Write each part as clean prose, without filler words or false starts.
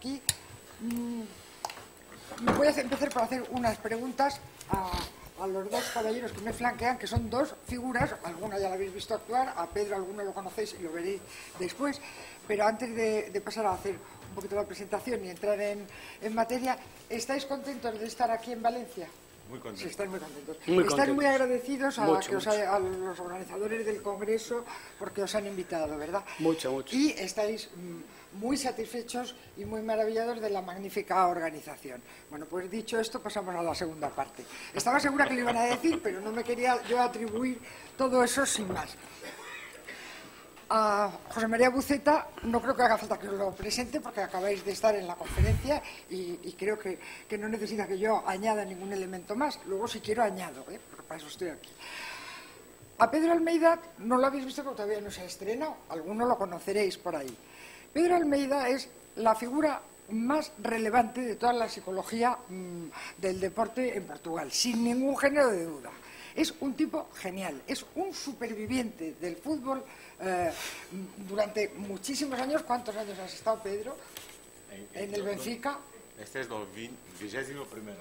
aquí. Voy a empezar por hacer unas preguntas a los dos caballeros que me flanquean, que son dos figuras, alguna ya la habéis visto actuar, a Pedro alguno lo conocéis y lo veréis después, pero antes de pasar a hacer un poquito la presentación y entrar en materia, ¿estáis contentos de estar aquí en Valencia? Muy contentos. Sí, estáis muy contentos. Muy Estáis contentos. muy agradecidos a, Mucho, a los organizadores del Congreso porque os han invitado, ¿verdad? Mucho, mucho. Y estáis muy satisfechos y muy maravillados de la magnífica organización. Bueno, pues dicho esto, pasamos a la segunda parte. Estaba segura que lo iban a decir, pero no me quería yo atribuir todo eso sin más. A José María Buceta no creo que haga falta que os lo presente porque acabáis de estar en la conferencia y creo que no necesita que yo añada ningún elemento más. Luego si quiero añado, porque para eso estoy aquí. A Pedro Almeida no lo habéis visto porque todavía no se ha estrenado, algunos lo conoceréis por ahí. Pedro Almeida es la figura más relevante de toda la psicología del deporte en Portugal, sin ningún género de duda. Es un tipo genial, es un superviviente del fútbol durante muchísimos años. ¿Cuántos años has estado, Pedro? En el Benfica. Este es el 21º.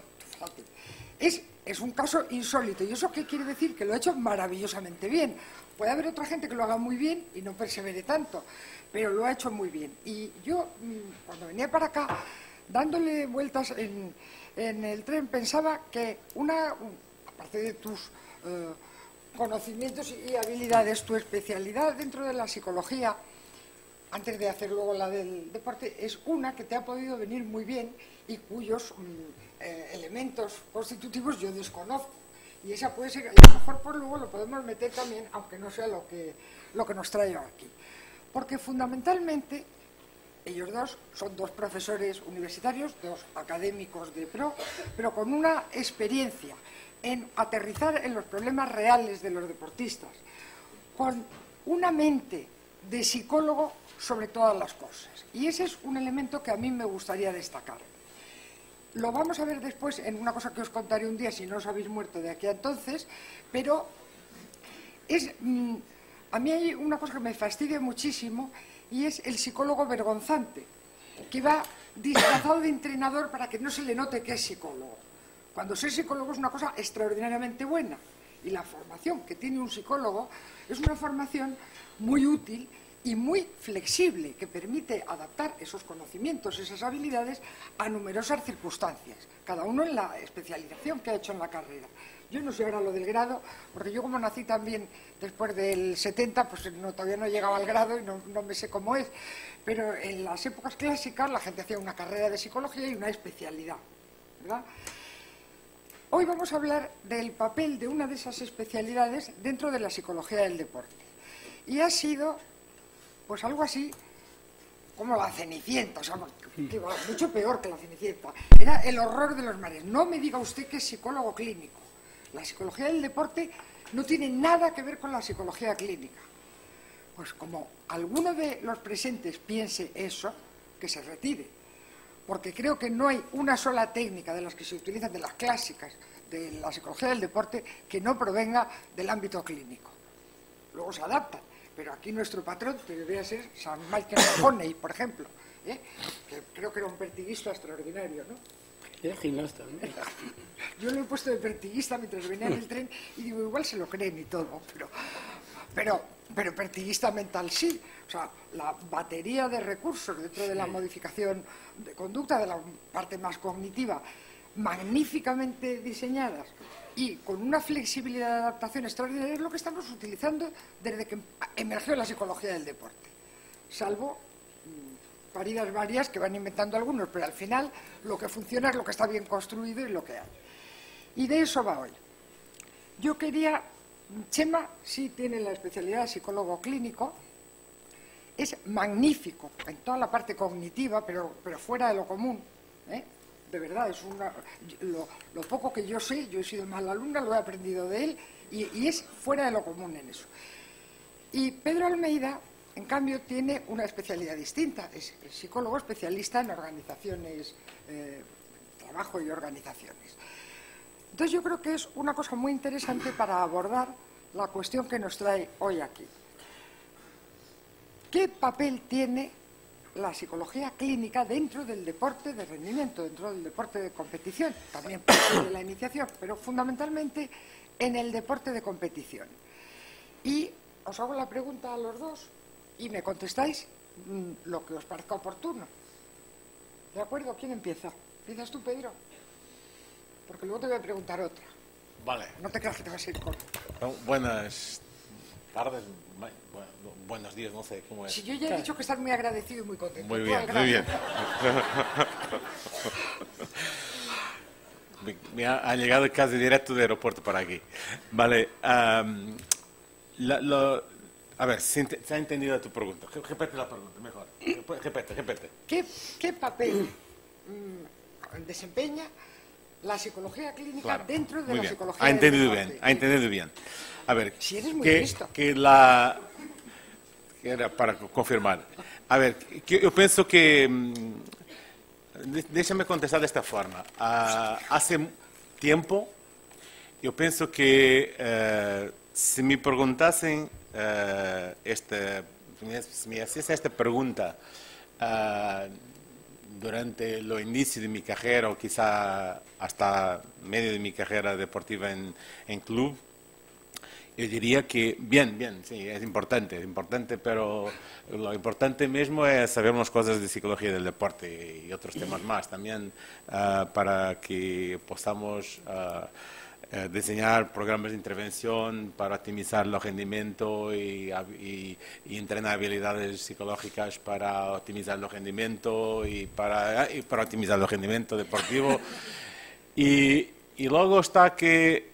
Es un caso insólito. ¿Y eso qué quiere decir? Que lo ha hecho maravillosamente bien. Puede haber otra gente que lo haga muy bien y no persevere tanto, pero lo ha hecho muy bien. Y yo, cuando venía para acá, dándole vueltas en el tren, pensaba que aparte de tus conocimientos y habilidades, tu especialidad dentro de la psicología, antes de hacer luego la del deporte, es una que te ha podido venir muy bien y cuyos elementos constitutivos yo desconozco. Y esa puede ser, a lo mejor por luego lo podemos meter también, aunque no sea lo que nos trae aquí. Porque fundamentalmente ellos dos son dos profesores universitarios, dos académicos de pro, pero con una experiencia en aterrizar en los problemas reales de los deportistas, con una mente de psicólogo sobre todas las cosas. Y ese es un elemento que a mí me gustaría destacar. Lo vamos a ver después en una cosa que os contaré un día si no os habéis muerto de aquí a entonces, pero a mí hay una cosa que me fastidia muchísimo y es el psicólogo vergonzante, que va disfrazado de entrenador para que no se le note que es psicólogo. Cuando ser psicólogo es una cosa extraordinariamente buena y la formación que tiene un psicólogo es una formación muy útil y muy flexible, que permite adaptar esos conocimientos, esas habilidades a numerosas circunstancias, cada uno en la especialización que ha hecho en la carrera. Yo no sé ahora lo del grado, porque yo como nací también después del 70, pues todavía no llegaba al grado y no me sé cómo es, pero en las épocas clásicas la gente hacía una carrera de psicología y una especialidad, ¿verdad? Hoy vamos a hablar del papel de una de esas especialidades dentro de la psicología del deporte. Y ha sido, pues algo así como la Cenicienta, o sea, mucho peor que la Cenicienta. Era el horror de los mares. No me diga usted que es psicólogo clínico. La psicología del deporte no tiene nada que ver con la psicología clínica. Pues como alguno de los presentes piense eso, que se retire. Porque creo que no hay una sola técnica de las que se utilizan, de las clásicas de la psicología del deporte, que no provenga del ámbito clínico. Luego se adaptan, pero aquí nuestro patrón debería ser San Michael Mahoney, por ejemplo, que creo que era un pertiguista extraordinario, ¿no? Era gimnasta, ¿no? Yo lo he puesto de pertiguista mientras venía en el tren y digo, igual se lo creen y todo, pero pertiguista mental sí. O sea, la batería de recursos dentro de la modificación de conducta, de la parte más cognitiva, magníficamente diseñadas y con una flexibilidad de adaptación extraordinaria, es lo que estamos utilizando desde que emergió la psicología del deporte. Salvo paridas varias que van inventando algunos, pero al final lo que funciona es lo que está bien construido y lo que hay. Y de eso va hoy. Yo quería... Chema sí tiene la especialidad de psicólogo clínico, es magnífico en toda la parte cognitiva, pero fuera de lo común, de verdad, es lo poco que yo sé, yo he sido mala alumna, lo he aprendido de él y es fuera de lo común en eso. Y Pedro Almeida, en cambio, tiene una especialidad distinta, es psicólogo especialista en organizaciones, trabajo y organizaciones. Entonces yo creo que es una cosa muy interesante para abordar la cuestión que nos trae hoy aquí. ¿Qué papel tiene la psicología clínica dentro del deporte de rendimiento, dentro del deporte de competición, también parte de la iniciación, pero fundamentalmente en el deporte de competición. Y os hago la pregunta a los dos y me contestáis lo que os parezca oportuno. ¿De acuerdo? ¿Quién empieza? ¿Empiezas tú, Pedro? Porque luego te voy a preguntar otra. Vale. No te creas que te vas a ir corto. Buenas tardes, buenos días, no sé cómo es. Si yo ya he dicho que estás muy agradecido y muy contento. Muy Tú bien, al muy grano. bien. Me ha llegado casi directo del aeropuerto para aquí. Vale. A ver, se ha entendido tu pregunta. Repete la pregunta, mejor. Repete. ¿Qué papel desempeña la psicología clínica Claro, dentro de muy la bien. psicología Ha entendido del bien, deporte? ha entendido bien. A ver, Si eres muy que listo. que era para confirmar. A ver, yo pienso que déjame contestar de esta forma. Hace tiempo, yo pienso que si me preguntasen, si me hiciese esta pregunta durante el inicio de mi carrera o quizá hasta medio de mi carrera deportiva en club, yo diría que bien, sí, es importante, pero lo importante mismo es saber unas cosas de psicología del deporte y otros temas más también para que podamos diseñar programas de intervención para optimizar el rendimiento y entrenar habilidades psicológicas para optimizar el rendimiento y para optimizar el rendimiento deportivo. Y luego está que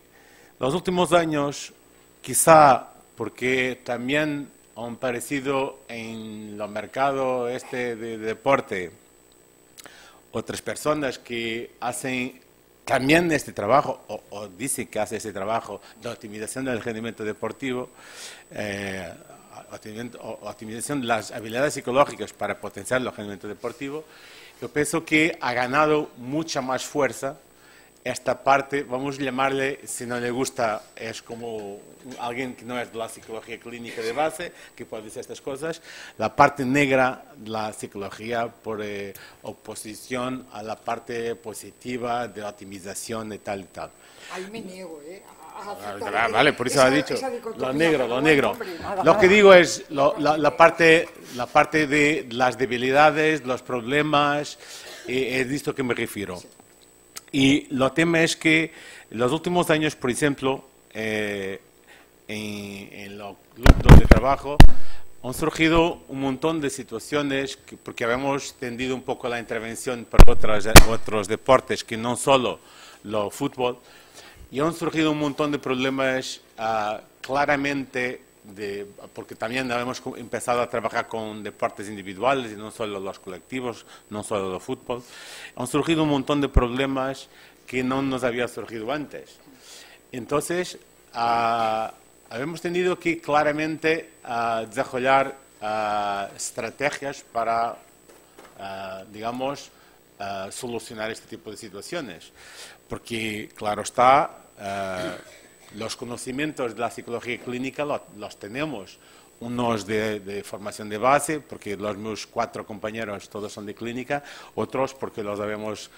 los últimos años, quizá porque también han aparecido en el mercado de deporte otras personas que hacen también este trabajo, o dicen que hacen este trabajo de optimización del rendimiento deportivo, optimización de las habilidades psicológicas para potenciar el rendimiento deportivo, yo pienso que ha ganado mucha más fuerza esta parte, vamos a llamarle, si no le gusta, es como alguien que no es de la psicología clínica de base, que puede decir estas cosas, la parte negra de la psicología por oposición a la parte positiva de optimización y tal y tal. Ahí me niego, a aceptar Vale, por eso ha dicho esa lo dicotomía, negro, pero lo bueno, negro. hombre, nada, Lo nada. que digo es la parte de las debilidades, los problemas, es esto que me refiero. Y lo tema es que en los últimos años, por ejemplo, en los grupos de trabajo, han surgido un montón de situaciones, porque habíamos tendido un poco la intervención para otros deportes que no solo lo fútbol, y han surgido un montón de problemas claramente, porque también hemos empezado a trabajar con deportes individuales y no solo los colectivos, no solo el fútbol. Han surgido un montón de problemas que no nos había surgido antes. Entonces, hemos tenido que claramente desarrollar estrategias para, digamos, solucionar este tipo de situaciones. Porque, claro está, los conocimientos de la psicología clínica los tenemos, unos de formación de base, porque los meus 4 compañeros todos son de clínica, otros porque los habíamos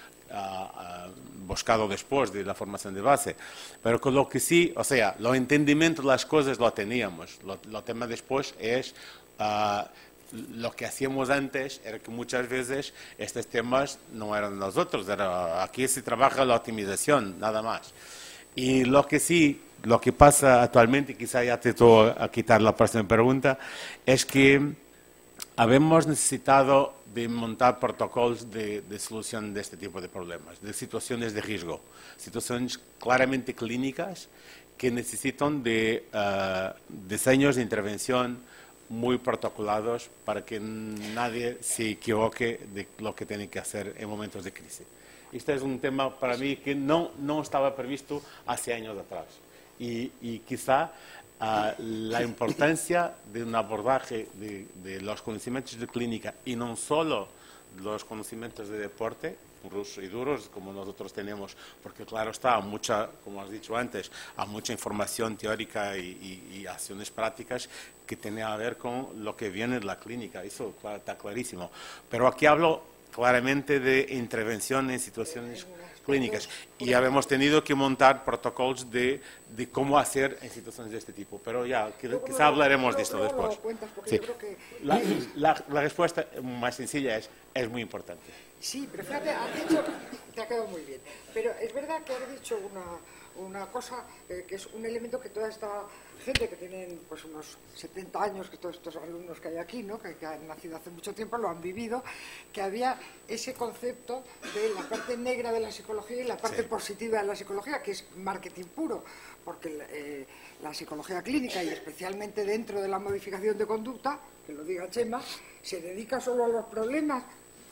buscado después de la formación de base. Pero con lo que sí, o sea, el entendimiento de las cosas lo teníamos. Lo tema después es lo que hacíamos antes era que muchas veces estos temas no eran nosotros, aquí se trabaja la optimización, nada más. Y lo que pasa actualmente, quizá ya te voy a quitar la próxima pregunta, es que habemos necesitado de montar protocolos de solución de este tipo de problemas, de situaciones de riesgo, situaciones claramente clínicas que necesitan de diseños de intervención muy protocolados para que nadie se equivoque de lo que tiene que hacer en momentos de crisis. Este es un tema para mí que no estaba previsto hace años atrás. Y quizá la importancia de un abordaje de los conocimientos de clínica y no solo los conocimientos de deporte puros y duros como nosotros tenemos, porque claro está, mucha, como has dicho antes, hay mucha información teórica y acciones prácticas que tienen a ver con lo que viene de la clínica, eso está clarísimo. Pero aquí hablo claramente de intervención en situaciones clínicas y habíamos tenido que montar protocolos de cómo hacer en situaciones de este tipo, pero ya quizá hablaremos de esto después. Sí. La respuesta más sencilla es muy importante. Sí, pero fíjate, has dicho, te ha quedado muy bien, pero es verdad que has dicho una cosa que es un elemento que toda esta gente que tienen pues unos 70 años, que todos estos alumnos que hay aquí, ¿no? que han nacido hace mucho tiempo, lo han vivido, que había ese concepto de la parte negra de la psicología y la parte positiva de la psicología, que es marketing puro, porque la psicología clínica, y especialmente dentro de la modificación de conducta, que lo diga Chema, se dedica solo a los problemas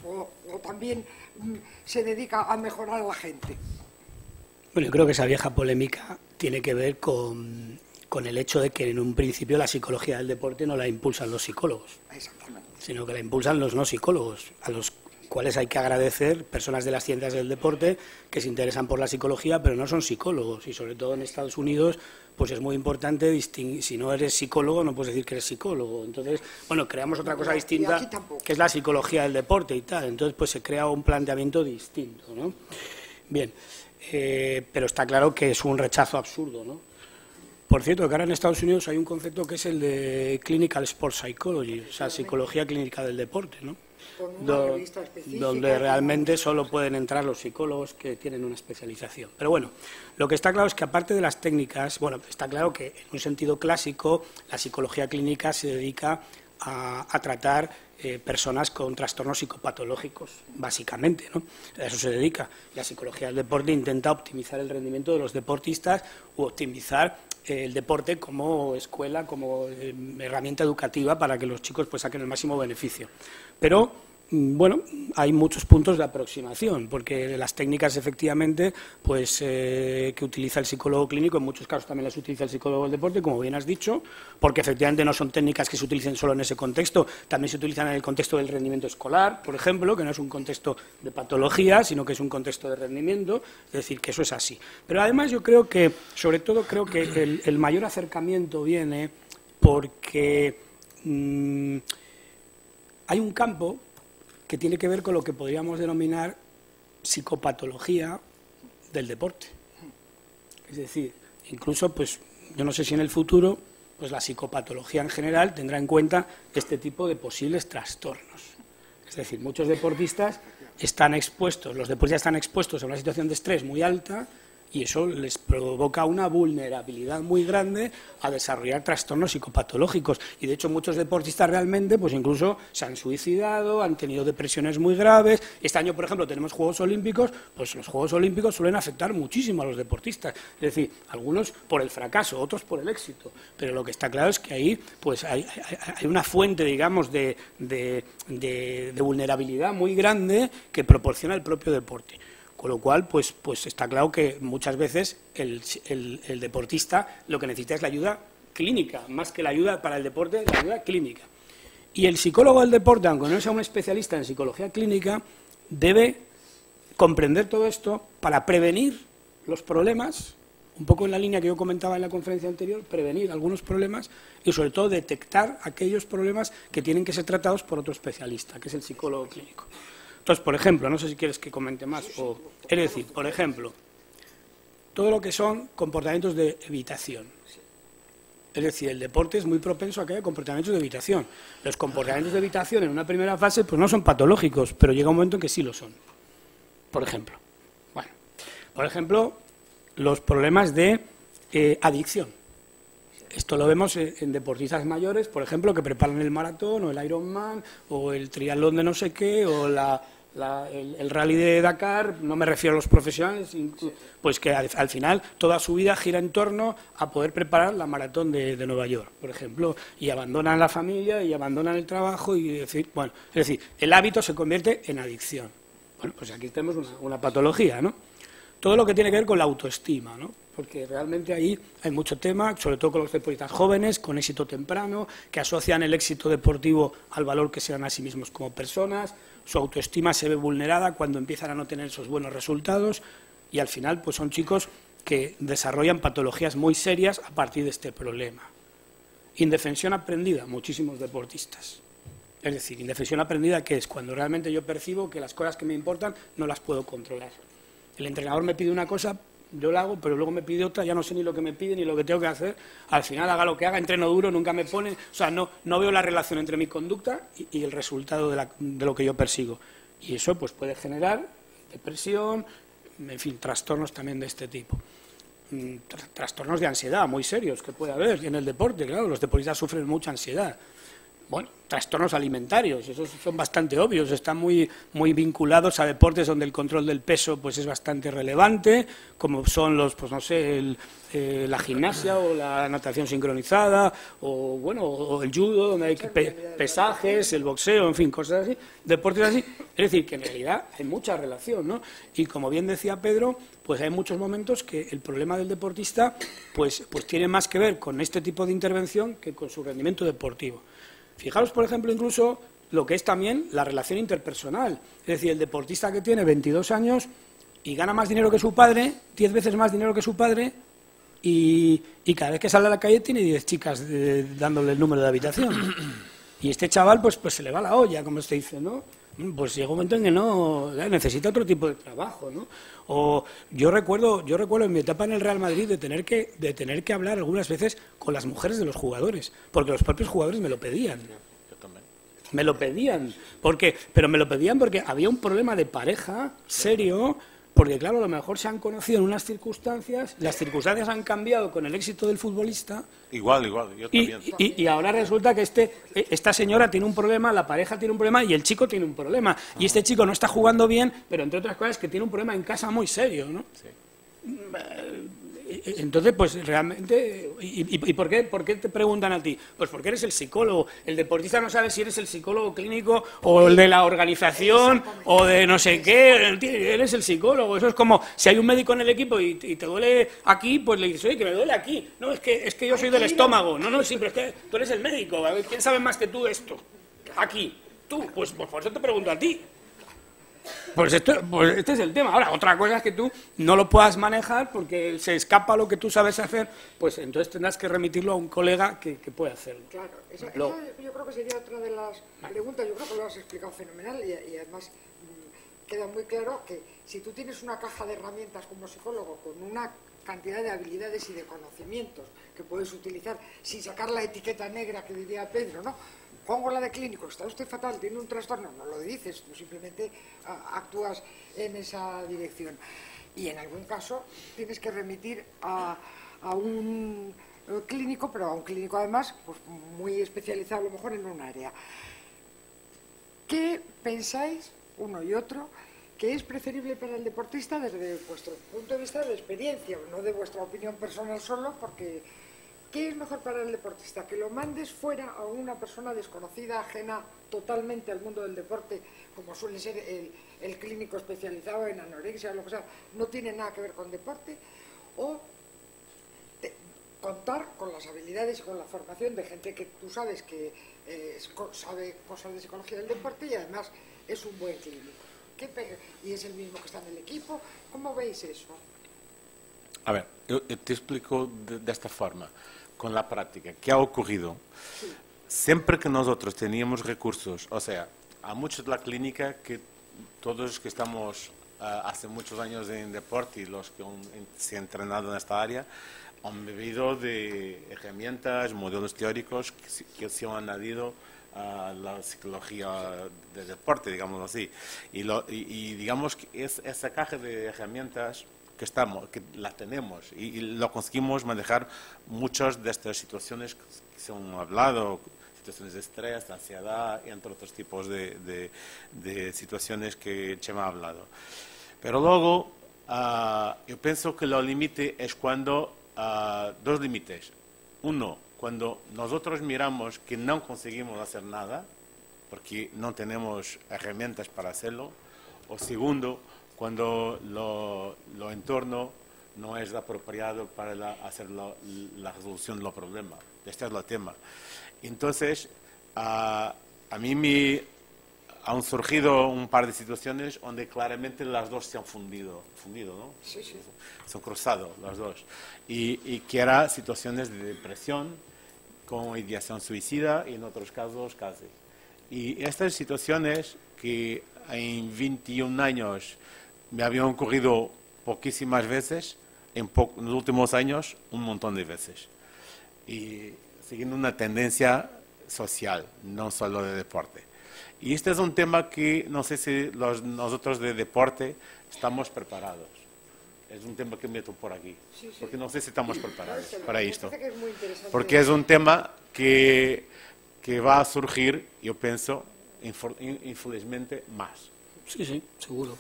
o también se dedica a mejorar a la gente. Bueno, yo creo que esa vieja polémica tiene que ver con el hecho de que en un principio la psicología del deporte no la impulsan los psicólogos, sino que la impulsan los no psicólogos, a los cuales hay que agradecer, personas de las ciencias del deporte que se interesan por la psicología, pero no son psicólogos, y sobre todo en Estados Unidos pues es muy importante distinguir, si no eres psicólogo no puedes decir que eres psicólogo. Entonces, bueno, creamos otra cosa distinta, que es la psicología del deporte y tal, entonces pues se crea un planteamiento distinto, ¿no? Bien, pero está claro que es un rechazo absurdo, ¿no? Por cierto, que ahora en Estados Unidos hay un concepto que es el de Clinical Sports Psychology, o sea, psicología clínica del deporte, ¿no? Donde realmente solo pueden entrar los psicólogos que tienen una especialización. Pero bueno, lo que está claro es que aparte de las técnicas, bueno, está claro que en un sentido clásico la psicología clínica se dedica a tratar personas con trastornos psicopatológicos, básicamente, ¿no? A eso se dedica. La psicología del deporte intenta optimizar el rendimiento de los deportistas u optimizar el deporte como escuela, como herramienta educativa para que los chicos pues saquen el máximo beneficio. Pero bueno, hay muchos puntos de aproximación, porque las técnicas efectivamente pues que utiliza el psicólogo clínico, en muchos casos también las utiliza el psicólogo del deporte, como bien has dicho, porque efectivamente no son técnicas que se utilicen solo en ese contexto, también se utilizan en el contexto del rendimiento escolar, por ejemplo, que no es un contexto de patología, sino que es un contexto de rendimiento, es decir, que eso es así. Pero además yo creo que, sobre todo creo que el mayor acercamiento viene porque hay un campo que tiene que ver con lo que podríamos denominar psicopatología del deporte. Es decir, incluso, pues, yo no sé si en el futuro, pues la psicopatología en general tendrá en cuenta este tipo de posibles trastornos. Es decir, muchos deportistas están expuestos, los deportistas están expuestos a una situación de estrés muy alta y eso les provoca una vulnerabilidad muy grande a desarrollar trastornos psicopatológicos. Y de hecho muchos deportistas realmente pues incluso se han suicidado, han tenido depresiones muy graves. Este año, por ejemplo, tenemos Juegos Olímpicos, pues los Juegos Olímpicos suelen afectar muchísimo a los deportistas. Es decir, algunos por el fracaso, otros por el éxito. Pero lo que está claro es que ahí pues hay una fuente, digamos, de vulnerabilidad muy grande que proporciona el propio deporte. Con lo cual, pues está claro que muchas veces el deportista lo que necesita es la ayuda clínica, más que la ayuda para el deporte, la ayuda clínica. Y el psicólogo del deporte, aunque no sea un especialista en psicología clínica, debe comprender todo esto para prevenir los problemas, un poco en la línea que yo comentaba en la conferencia anterior, prevenir algunos problemas y sobre todo detectar aquellos problemas que tienen que ser tratados por otro especialista, que es el psicólogo clínico. Entonces, por ejemplo, no sé si quieres que comente más, es decir, por ejemplo, todo lo que son comportamientos de evitación. Es decir, el deporte es muy propenso a que haya comportamientos de evitación. Los comportamientos de evitación en una primera fase pues no son patológicos, pero llega un momento en que sí lo son. Por ejemplo, bueno, por ejemplo, los problemas de adicción. Esto lo vemos en deportistas mayores, por ejemplo, que preparan el maratón o el Ironman o el triatlón de no sé qué o el rally de Dakar, no me refiero a los profesionales, pues que al final toda su vida gira en torno a poder preparar la maratón de Nueva York, por ejemplo, y abandonan la familia y abandonan el trabajo y decir, bueno, es decir, el hábito se convierte en adicción. Bueno, pues aquí tenemos una patología, ¿no? Todo lo que tiene que ver con la autoestima, ¿no? porque realmente ahí hay mucho tema, sobre todo con los deportistas jóvenes, con éxito temprano, que asocian el éxito deportivo al valor que se dan a sí mismos como personas, su autoestima se ve vulnerada cuando empiezan a no tener esos buenos resultados y al final pues son chicos que desarrollan patologías muy serias a partir de este problema. Indefensión aprendida, muchísimos deportistas. Es decir, indefensión aprendida, ¿qué es? Cuando realmente yo percibo que las cosas que me importan no las puedo controlar. El entrenador me pide una cosa, yo la hago, pero luego me pide otra, ya no sé ni lo que me pide ni lo que tengo que hacer. Al final, haga lo que haga, entreno duro, nunca me pone... O sea, no veo la relación entre mi conducta y el resultado de lo que yo persigo. Y eso pues puede generar depresión, en fin, trastornos también de este tipo. Trastornos de ansiedad muy serios que puede haber en el deporte, claro, los deportistas sufren mucha ansiedad. Bueno, trastornos alimentarios, esos son bastante obvios, están muy vinculados a deportes donde el control del peso pues es bastante relevante, como son los, pues no sé, la gimnasia o la natación sincronizada, o bueno, o el judo, donde hay pesajes, el boxeo, en fin, cosas así, deportes así. Es decir, que en realidad hay mucha relación, ¿no? Y como bien decía Pedro, pues hay muchos momentos que el problema del deportista pues tiene más que ver con este tipo de intervención que con su rendimiento deportivo. Fijaros, por ejemplo, incluso lo que es también la relación interpersonal. Es decir, el deportista que tiene 22 años y gana más dinero que su padre, 10 veces más dinero que su padre, y cada vez que sale a la calle tiene 10 chicas dándole el número de habitación. Y este chaval, pues se le va la olla, como se dice, ¿no? Pues llega un momento en que no necesita otro tipo de trabajo, ¿no? O yo recuerdo en mi etapa en el Real Madrid de tener que hablar algunas veces con las mujeres de los jugadores, porque los propios jugadores me lo pedían. Yo también. Me lo pedían, pero me lo pedían porque había un problema de pareja serio. Porque, claro, a lo mejor se han conocido en unas circunstancias, las circunstancias han cambiado con el éxito del futbolista. Igual, yo también. Y ahora resulta que esta señora tiene un problema, la pareja tiene un problema y el chico tiene un problema. Y este chico no está jugando bien, pero entre otras cosas que tiene un problema en casa muy serio, ¿no? Sí. Entonces, pues realmente... ¿Y por qué te preguntan a ti? Pues porque eres el psicólogo. El deportista no sabe si eres el psicólogo clínico o el de la organización o de no sé qué. Eres el psicólogo. Eso es como si hay un médico en el equipo y te duele aquí, pues le dices, oye, que me duele aquí. No, es que yo soy del estómago. No, sí, pero es que tú eres el médico. A ver, ¿quién sabe más que tú esto? Aquí. Tú. Pues por eso te pregunto a ti. Pues este es el tema. Ahora, otra cosa es que tú no lo puedas manejar porque se escapa lo que tú sabes hacer, pues entonces tendrás que remitirlo a un colega que puede hacerlo. Claro, eso yo creo que sería otra de las preguntas. Yo creo que lo has explicado fenomenal y además queda muy claro que si tú tienes una caja de herramientas como psicólogo con una cantidad de habilidades y de conocimientos que puedes utilizar sin sacar la etiqueta negra que diría Pedro, ¿no? Pongo la de clínico, está usted fatal, tiene un trastorno, no lo dices, tú simplemente actúas en esa dirección. Y en algún caso tienes que remitir a un clínico, pero a un clínico además pues muy especializado a lo mejor en un área. ¿Qué pensáis, uno y otro, que es preferible para el deportista desde vuestro punto de vista de experiencia, no de vuestra opinión personal solo, porque... ¿Qué es mejor para el deportista? ¿Que lo mandes fuera a una persona desconocida, ajena totalmente al mundo del deporte, como suele ser el clínico especializado en anorexia o lo que sea, no tiene nada que ver con deporte? ¿O contar con las habilidades y con la formación de gente que tú sabes que sabe cosas de psicología del deporte y además es un buen clínico? ¿Y es el mismo que está en el equipo? ¿Cómo veis eso? A ver, yo te explico de esta forma. Con la práctica, ¿qué ha ocurrido? Sí. Siempre que nosotros teníamos recursos, o sea, a muchos de la clínica, que todos los que estamos hace muchos años en deporte y los que se han entrenado en esta área, han bebido de herramientas, modelos teóricos que se han añadido a la psicología del deporte, digamos así. Y digamos que esa caja de herramientas que la tenemos y lo conseguimos manejar muchas de estas situaciones que se han hablado, situaciones de estrés, de ansiedad, entre otros tipos de situaciones que Chema ha hablado. Pero luego, yo pienso que el límite es cuando, dos límites. Uno, cuando nosotros miramos que no conseguimos hacer nada, porque no tenemos herramientas para hacerlo. O segundo, cuando lo entorno no es apropiado para hacer la resolución del problema. Este es el tema. Entonces, a mí me han surgido un par de situaciones donde claramente las dos se han fundido, ¿no? Sí, sí. Se han cruzado las dos. Y que eran situaciones de depresión con ideación suicida y en otros casos casi. Y estas situaciones que en 21 años me habían ocurrido poquísimas veces, en los últimos años un montón de veces. Y siguiendo una tendencia social, no solo de deporte. Y este es un tema que no sé si nosotros de deporte estamos preparados. Es un tema que meto por aquí, porque no sé si estamos preparados para esto. Porque es un tema que va a surgir, yo pienso, infelizmente, más. Sí, sí, seguro.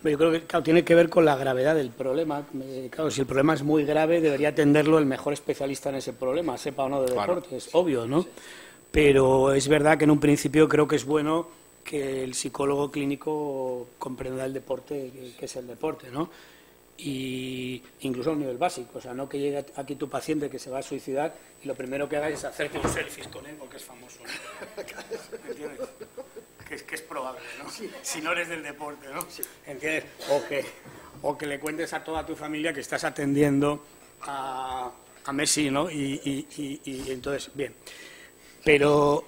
Yo creo que claro, tiene que ver con la gravedad del problema. Claro, si el problema es muy grave, debería atenderlo el mejor especialista en ese problema, sepa o no de deporte, es obvio, ¿no? Pero es verdad que en un principio creo que es bueno que el psicólogo clínico comprenda el deporte, que es el deporte, ¿no? Y incluso a un nivel básico, o sea, no que llegue aquí tu paciente que se va a suicidar y lo primero que hagas es hacerte un selfies con él porque es famoso, ¿no? ¿Entiendes? Que es probable, ¿no? Sí. Si no eres del deporte, ¿no? Sí. ¿Entiendes? O que le cuentes a toda tu familia que estás atendiendo a Messi, ¿no? Y entonces, bien. Pero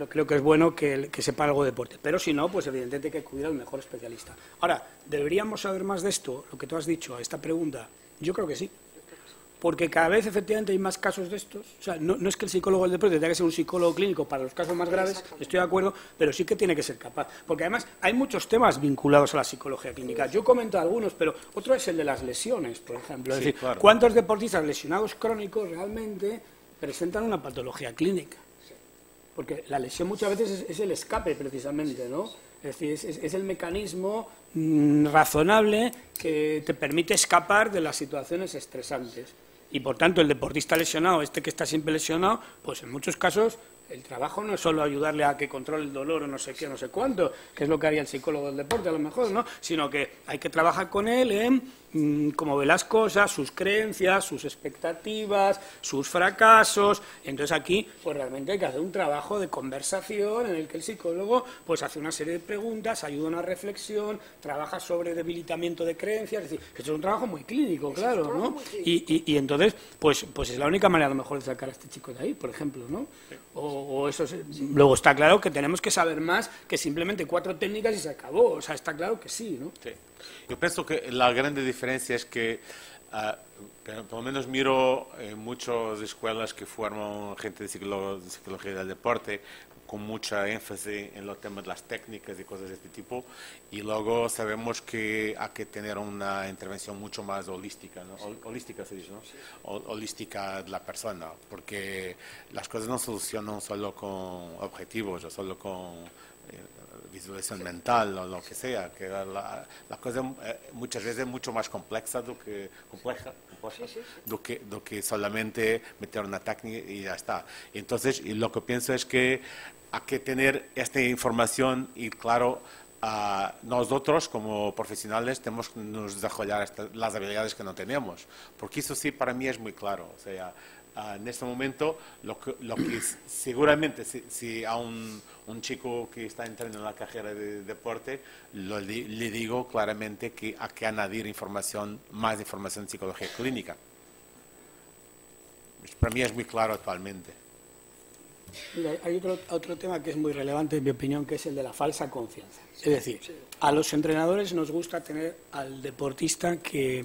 creo que es bueno que sepa algo de deporte. Pero si no, pues evidentemente hay que acudir al mejor especialista. Ahora, ¿deberíamos saber más de esto? Lo que tú has dicho, a esta pregunta. Yo creo que sí. Porque cada vez efectivamente hay más casos de estos. O sea, no es que el psicólogo del deporte tenga que ser un psicólogo clínico para los casos más graves, estoy de acuerdo, pero sí que tiene que ser capaz. Porque además hay muchos temas vinculados a la psicología clínica. Yo comento algunos, pero otro es el de las lesiones, por ejemplo. Es decir, claro. ¿Cuántos deportistas lesionados crónicos realmente presentan una patología clínica? Porque la lesión muchas veces es el escape precisamente, ¿no? Es decir, es el mecanismo razonable que te permite escapar de las situaciones estresantes. Y por tanto el deportista lesionado, que está siempre lesionado, pues en muchos casos el trabajo no es solo ayudarle a que controle el dolor o no sé qué, no sé cuánto, que es lo que haría el psicólogo del deporte a lo mejor, ¿no? Sino que hay que trabajar con él en cómo ve las cosas, sus creencias, sus expectativas, sus fracasos. Entonces aquí pues realmente hay que hacer un trabajo de conversación en el que el psicólogo pues hace una serie de preguntas, ayuda a una reflexión, trabaja sobre debilitamiento de creencias, es decir, que esto es un trabajo muy clínico, claro, ¿no? Y entonces pues es la única manera a lo mejor de sacar a este chico de ahí, por ejemplo, ¿no? O eso luego está claro que tenemos que saber más que simplemente 4 técnicas y se acabó, o sea, está claro que sí, ¿no? Sí. Yo pienso que la gran diferencia es que, por lo menos miro en muchas escuelas que forman gente de psicología del deporte, con mucha énfasis en los temas de las técnicas y cosas de este tipo, y luego sabemos que hay que tener una intervención mucho más holística, ¿no? Holística se dice, ¿no? Holística de la persona, porque las cosas no se solucionan solo con objetivos o solo con visualización mental o lo que sea, que la cosa muchas veces es mucho más compleja do que solamente meter una técnica y ya está. Entonces, y lo que pienso es que hay que tener esta información y claro, nosotros como profesionales tenemos que desarrollar las habilidades que no tenemos, porque eso sí para mí es muy claro, o sea, en este momento, lo que seguramente, si a un chico que está entrando en la carrera de deporte, le digo claramente que hay que añadir más información en psicología clínica. Para mí es muy claro actualmente. Mira, hay otro tema que es muy relevante, en mi opinión, que es el de la falsa confianza. Es decir, a los entrenadores nos gusta tener al deportista que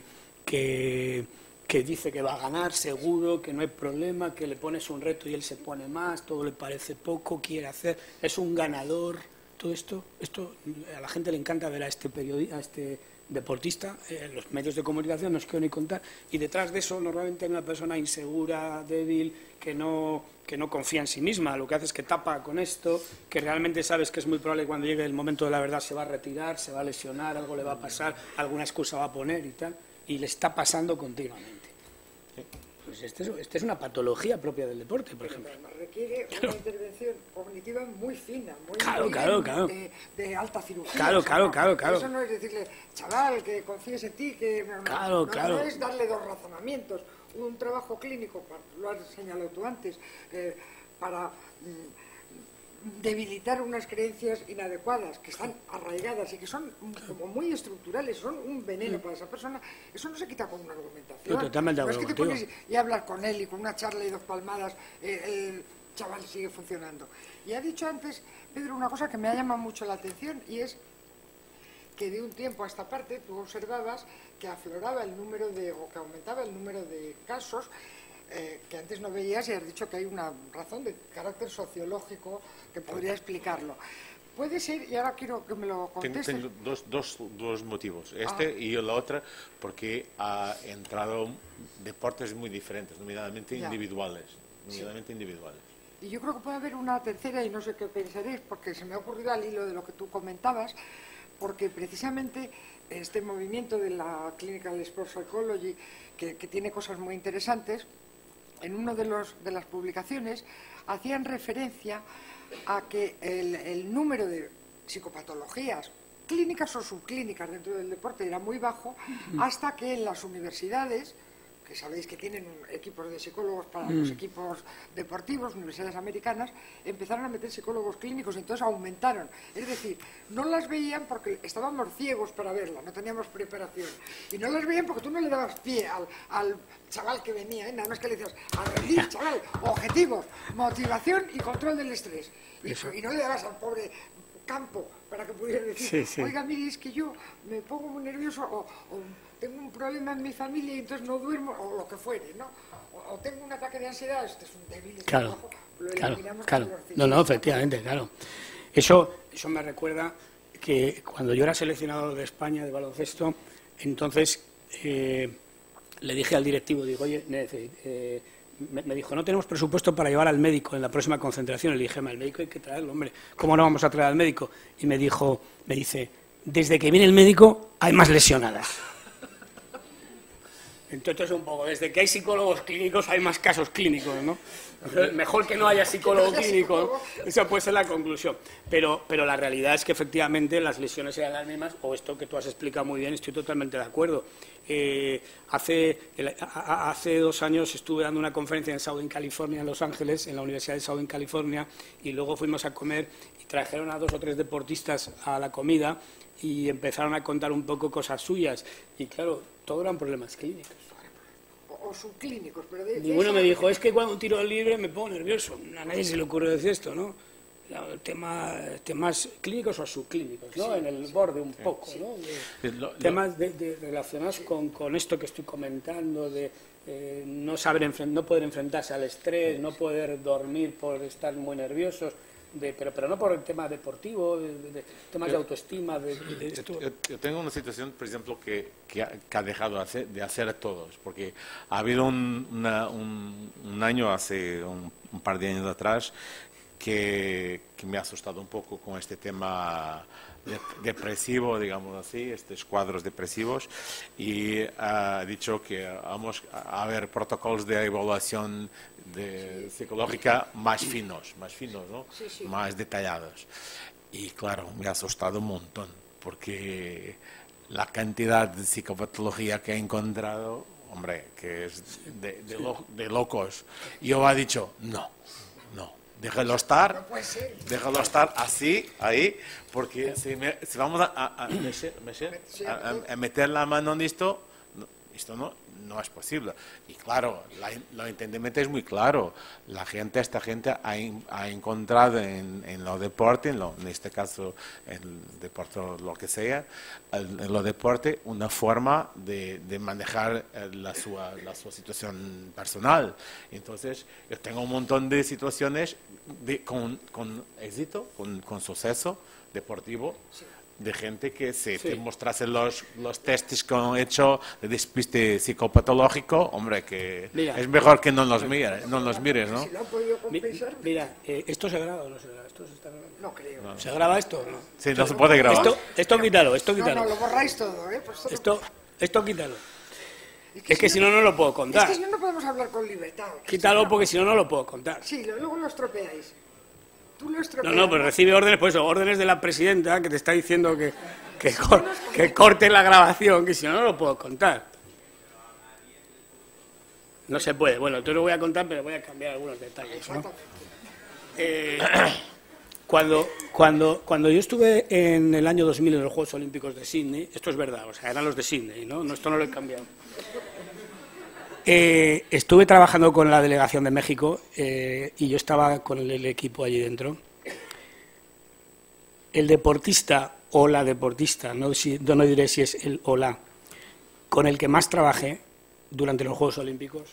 dice que va a ganar seguro, que no hay problema, que le pones un reto y él se pone más, todo le parece poco, quiere hacer, es un ganador. Todo esto a la gente le encanta ver a este periodista, a este deportista, los medios de comunicación no os quiero ni contar, y detrás de eso normalmente hay una persona insegura, débil, que no confía en sí misma, lo que hace es que tapa con esto, que realmente sabes que es muy probable que cuando llegue el momento de la verdad se va a retirar, se va a lesionar, algo le va a pasar, alguna excusa va a poner y tal, y le está pasando continuamente. Pues este es una patología propia del deporte, por ejemplo. Además requiere una intervención cognitiva muy fina, muy claro. de alta cirugía. Claro. Eso no es decirle, chaval, que confíes en ti, que claro. No es darle dos razonamientos. Un trabajo clínico, lo has señalado tú antes, para debilitar unas creencias inadecuadas que están arraigadas y que son como muy estructurales, son un veneno para esa persona, eso no se quita con una argumentación. Totalmente no es que te pones y hablas con él y con una charla y dos palmadas el chaval sigue funcionando. Y ha dicho antes, Pedro, una cosa que me ha llamado mucho la atención, y es que de un tiempo a esta parte tú observabas que afloraba el número o que aumentaba el número de casos que antes no veías, y has dicho que hay una razón de carácter sociológico que podría explicarlo. Puede ser, y ahora quiero que me lo contestes. Tengo dos motivos. Y la otra, porque ha entrado deportes muy diferentes, nominalmente individuales. Y yo creo que puede haber una tercera, y no sé qué pensaréis, porque se me ha ocurrido al hilo de lo que tú comentabas, porque precisamente este movimiento de la Clinical Sports Psychology, que tiene cosas muy interesantes, en una de las publicaciones hacían referencia a que el número de psicopatologías clínicas o subclínicas dentro del deporte era muy bajo, hasta que en las universidades, que sabéis que tienen equipos de psicólogos para los equipos deportivos, universidades americanas, empezaron a meter psicólogos clínicos y entonces aumentaron. Es decir, no las veían porque estábamos ciegos para verla, no teníamos preparación. Y no las veían porque tú no le dabas pie al chaval que venía, nada más que le decías, a rendir, chaval, objetivos, motivación y control del estrés. Y no le dabas al pobre campo para que pudiera decir, oiga, mire, es que yo me pongo muy nervioso o tengo un problema en mi familia y entonces no duermo, o lo que fuere, ¿no? O tengo un ataque de ansiedad, este es un débil. Claro. No, efectivamente, claro. Eso me recuerda que cuando yo era seleccionador de España de baloncesto, entonces le dije al directivo, digo, oye, me dijo, no tenemos presupuesto para llevar al médico en la próxima concentración. Le dije, al médico hay que traerlo, hombre, ¿cómo no vamos a traer al médico? Y me dice, desde que viene el médico hay más lesionadas. Entonces un poco, desde que hay psicólogos clínicos hay más casos clínicos, ¿no? Mejor que no haya psicólogo clínico, ¿no? Esa puede ser la conclusión. Pero la realidad es que efectivamente las lesiones eran las mismas, o esto que tú has explicado muy bien, estoy totalmente de acuerdo. Hace 2 años estuve dando una conferencia en Southern California, en Los Ángeles, en la Universidad de Southern California, y luego fuimos a comer y trajeron a 2 o 3 deportistas a la comida y empezaron a contar un poco cosas suyas. Y claro, todo eran problemas clínicos. O subclínicos, pero ninguno me dijo, es que cuando un tiro libre me pongo nervioso. A nadie se le ocurre decir esto, ¿no? Temas clínicos o subclínicos, ¿no? En el borde un poco, ¿no? Temas relacionados con esto que estoy comentando, de no poder enfrentarse al estrés, no poder dormir por estar muy nerviosos, pero no por el tema deportivo, temas de autoestima. Yo tengo una situación, por ejemplo, que ha dejado de hacer a todos, porque ha habido un año, hace un par de años atrás, que me ha asustado un poco con este tema depresivo, digamos así, estos cuadros depresivos, y ha dicho que vamos a haber protocolos de evaluación psicológica más finos, ¿no? Más detallados. Y claro, me ha asustado un montón, porque la cantidad de psicopatología que he encontrado, hombre, que es de locos. Yo he dicho, no. Déjalo estar así, ahí, porque si vamos a meter la mano en esto no es posible. Y claro, el entendimiento es muy claro. Esta gente ha encontrado en los deportes, en este caso en el deporte lo que sea, en los deportes, una forma de manejar su situación personal. Entonces, yo tengo un montón de situaciones con éxito, con suceso deportivo, de gente que se te mostrase los testes que han hecho de despiste psicopatológico, hombre, que es mejor que no los mires, ¿no? Si lo han podido compensar. Mira, ¿esto se graba o no se graba? ¿Esto se está grabando? No creo. No. ¿Se graba esto o no? Sí, no se puede grabar. Esto quítalo. No, lo borráis todo, ¿eh? Pues esto quítalo. Es que si no, no lo puedo contar. Es que si no podemos podemos hablar con libertad. Quítalo porque si no, no lo puedo contar. Sí, luego lo estropeáis. Tú lo estropeas. No, pues recibe órdenes, pues eso, órdenes de la presidenta que te está diciendo que corte la grabación, que si no, no lo puedo contar. No se puede. Bueno, entonces lo voy a contar, pero voy a cambiar algunos detalles, ¿no? Cuando yo estuve en el año 2000 en los Juegos Olímpicos de Sydney, esto es verdad, o sea, eran los de Sydney, ¿no? Esto no lo he cambiado. Estuve trabajando con la delegación de México y yo estaba con el equipo allí dentro. El deportista o la deportista, no diré si es el o la, con el que más trabajé durante los Juegos Olímpicos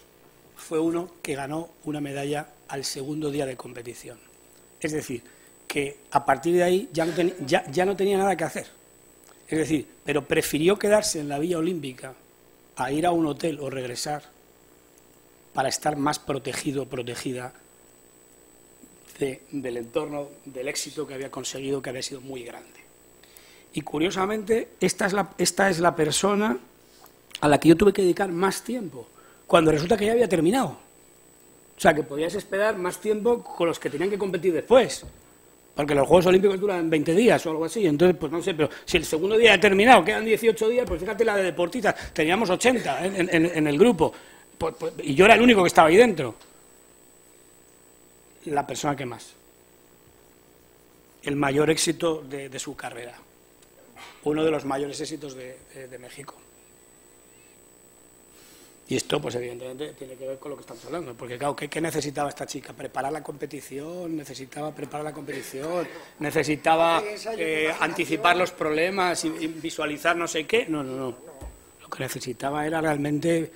fue uno que ganó una medalla al segundo día de competición. Es decir, que a partir de ahí ya no tenía nada que hacer. Es decir, pero prefirió quedarse en la Villa Olímpica a ir a un hotel o regresar para estar más protegido o protegida del entorno, del éxito que había conseguido, que había sido muy grande. Y curiosamente, esta es la persona a la que yo tuve que dedicar más tiempo, cuando resulta que ya había terminado. O sea, que podías esperar más tiempo con los que tenían que competir después, porque los Juegos Olímpicos duran 20 días o algo así. Entonces, pues no sé, pero si el segundo día ha terminado, quedan 18 días, pues fíjate la de deportistas, teníamos 80 en el grupo, y yo era el único que estaba ahí dentro. La persona que más. El mayor éxito de su carrera. Uno de los mayores éxitos de México. Y esto, pues evidentemente, tiene que ver con lo que estamos hablando. Porque, claro, ¿qué necesitaba esta chica? ¿Preparar la competición? ¿Necesitaba preparar la competición? ¿Necesitaba anticipar los problemas y visualizar no sé qué? No. Lo que necesitaba era realmente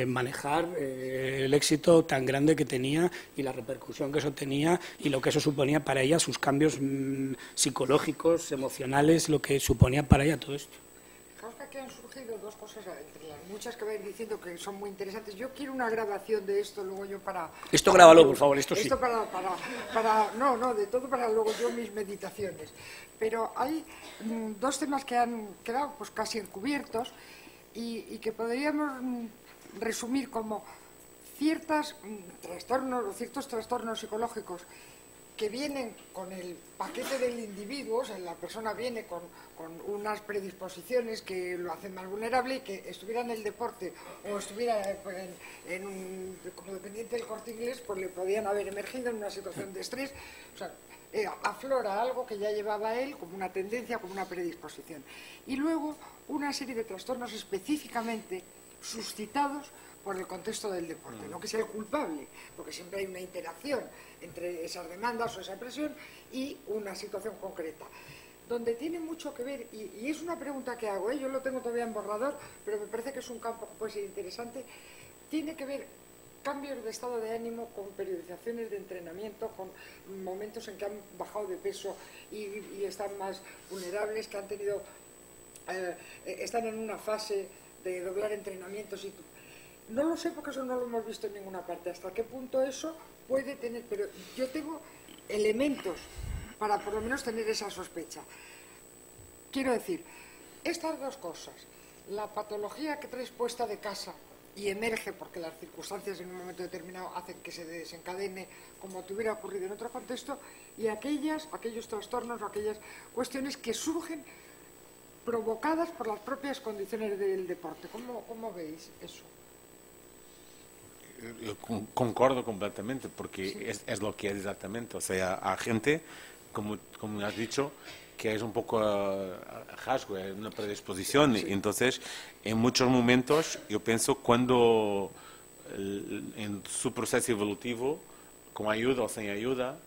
manejar el éxito tan grande que tenía y la repercusión que eso tenía y lo que eso suponía para ella, sus cambios psicológicos, emocionales, lo que suponía para ella todo esto. Fijaos que aquí han surgido dos cosas entre las muchas que vais diciendo que son muy interesantes. Yo quiero una grabación de esto, luego yo para... Esto grábalo, por favor, esto sí. Esto no, de todo para luego yo mis meditaciones. Pero hay dos temas que han quedado pues casi encubiertos y que podríamos resumir como ciertos trastornos psicológicos que vienen con el paquete del individuo, o sea, la persona viene con unas predisposiciones que lo hacen más vulnerable y que estuviera en el deporte o estuviera como dependiente del Corte Inglés, pues le podían haber emergido en una situación de estrés. O sea, aflora algo que ya llevaba él como una tendencia, como una predisposición. Y luego una serie de trastornos específicamente suscitados por el contexto del deporte, no que sea el culpable, porque siempre hay una interacción entre esas demandas o esa presión y una situación concreta, donde tiene mucho que ver, y es una pregunta que hago, yo lo tengo todavía en borrador, pero me parece que es un campo que puede ser interesante, tiene que ver cambios de estado de ánimo con periodizaciones de entrenamiento, con momentos en que han bajado de peso y están más vulnerables, que han tenido, están en una fase de doblar entrenamientos y no lo sé porque eso no lo hemos visto en ninguna parte, hasta qué punto eso puede tener, pero yo tengo elementos para por lo menos tener esa sospecha. Quiero decir, estas dos cosas, la patología que traes puesta de casa y emerge porque las circunstancias en un momento determinado hacen que se desencadene como te hubiera ocurrido en otro contexto, y aquellos trastornos o aquellas cuestiones que surgen provocadas por las propias condiciones del deporte. ¿Cómo veis eso? Yo concordo completamente, porque sí. es lo que es exactamente. O sea, a gente, como has dicho, que es un poco rasgo, es una predisposición. Sí. Entonces, en muchos momentos, yo pienso, cuando en su proceso evolutivo, con ayuda o sin ayuda,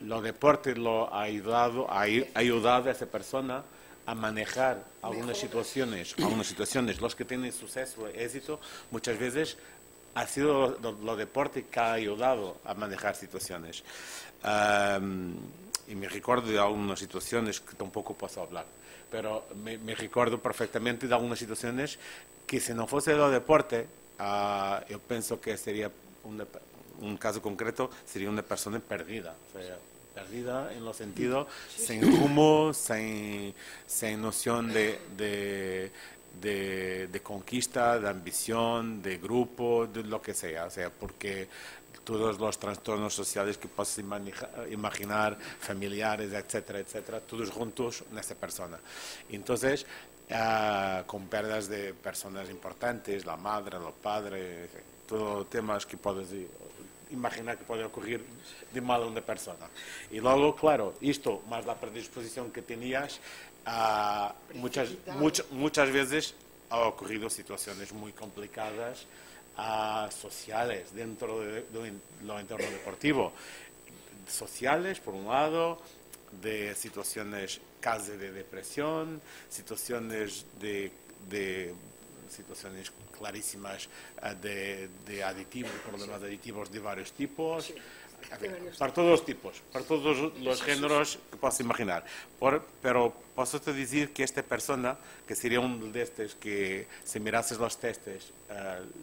los deportes lo ha ayudado a esa persona a manejar algunas situaciones, los que tienen suceso, éxito, muchas veces ha sido los deportes que ha ayudado a manejar situaciones. Y me recuerdo de algunas situaciones que tampoco puedo hablar, pero me recuerdo perfectamente de algunas situaciones que si no fuese el deporte, yo pienso que sería un caso concreto, sería una persona perdida. O sea, perdida en los sentidos, sin rumbo, sin noción de de conquista, de ambición, de grupo, de lo que sea. O sea, porque todos los trastornos sociales que puedas imaginar, familiares, etcétera, etcétera, todos juntos en esta persona. Entonces, con pérdidas de personas importantes, la madre, los padres, todos temas que puedes imaginar que puede ocurrir de mal a una persona. Y luego, claro, esto más la predisposición que tenías, muchas veces ha ocurrido situaciones muy complicadas sociales dentro de lo entorno deportivo. Sociales, por un lado, de situaciones casi de depresión, situaciones situaciones clarísimas de aditivos, problemas aditivos de varios tipos, sí, para todos los tipos, para todos los géneros que puedas imaginar. Pero puedo te decir que esta persona, que sería uno de estos que si mirases los testes,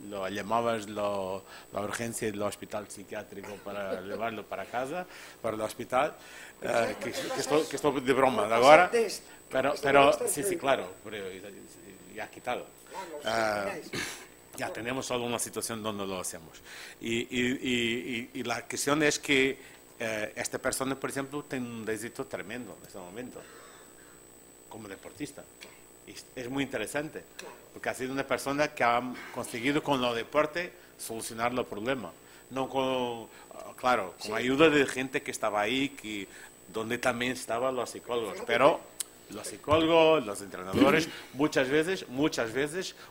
lo llamabas la urgencia del hospital psiquiátrico para llevarlo para casa, para el hospital, que esto de broma de ahora, pero sí, claro, pero ya ha quitado. Ya tenemos solo una situación donde lo hacemos. Y la cuestión es que esta persona, por ejemplo, tiene un éxito tremendo en este momento, como deportista. Y es muy interesante, porque ha sido una persona que ha conseguido con el deporte solucionar los problemas. No con, claro, con ayuda de gente que estaba ahí, donde también estaban los psicólogos, pero los psicólogos, los entrenadores, muchas veces,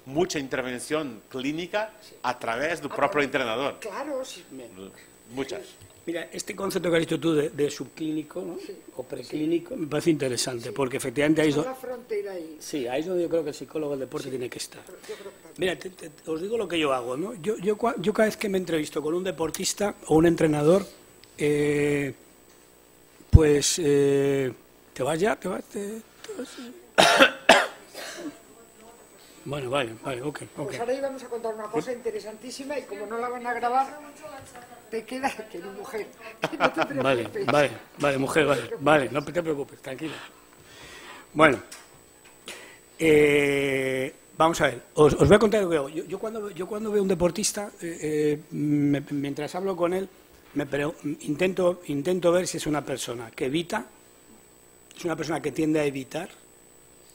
mucha intervención clínica a través del propio entrenador. Claro, sí. Muchas. Mira, este concepto que has dicho tú de subclínico, ¿no? Sí, o preclínico, sí, me parece interesante, sí, porque efectivamente ahí es donde... Sí, ahí es donde yo creo que el psicólogo del deporte tiene que estar. Mira, os digo lo que yo hago, ¿no? Yo cada vez que me entrevisto con un deportista o un entrenador, pues... ¿Te vas ya? ¿Te vas? Bueno, vale, ok. Pues ahora íbamos a contar una cosa interesantísima y como no la van a grabar, te queda que mi mujer. Que no te preocupes. Vale, mujer, vale, no te preocupes, tranquila. Bueno, vamos a ver, os voy a contar lo que hago. Yo cuando veo un deportista, mientras hablo con él, intento ver si es una persona que evita. Es una persona que tiende a evitar,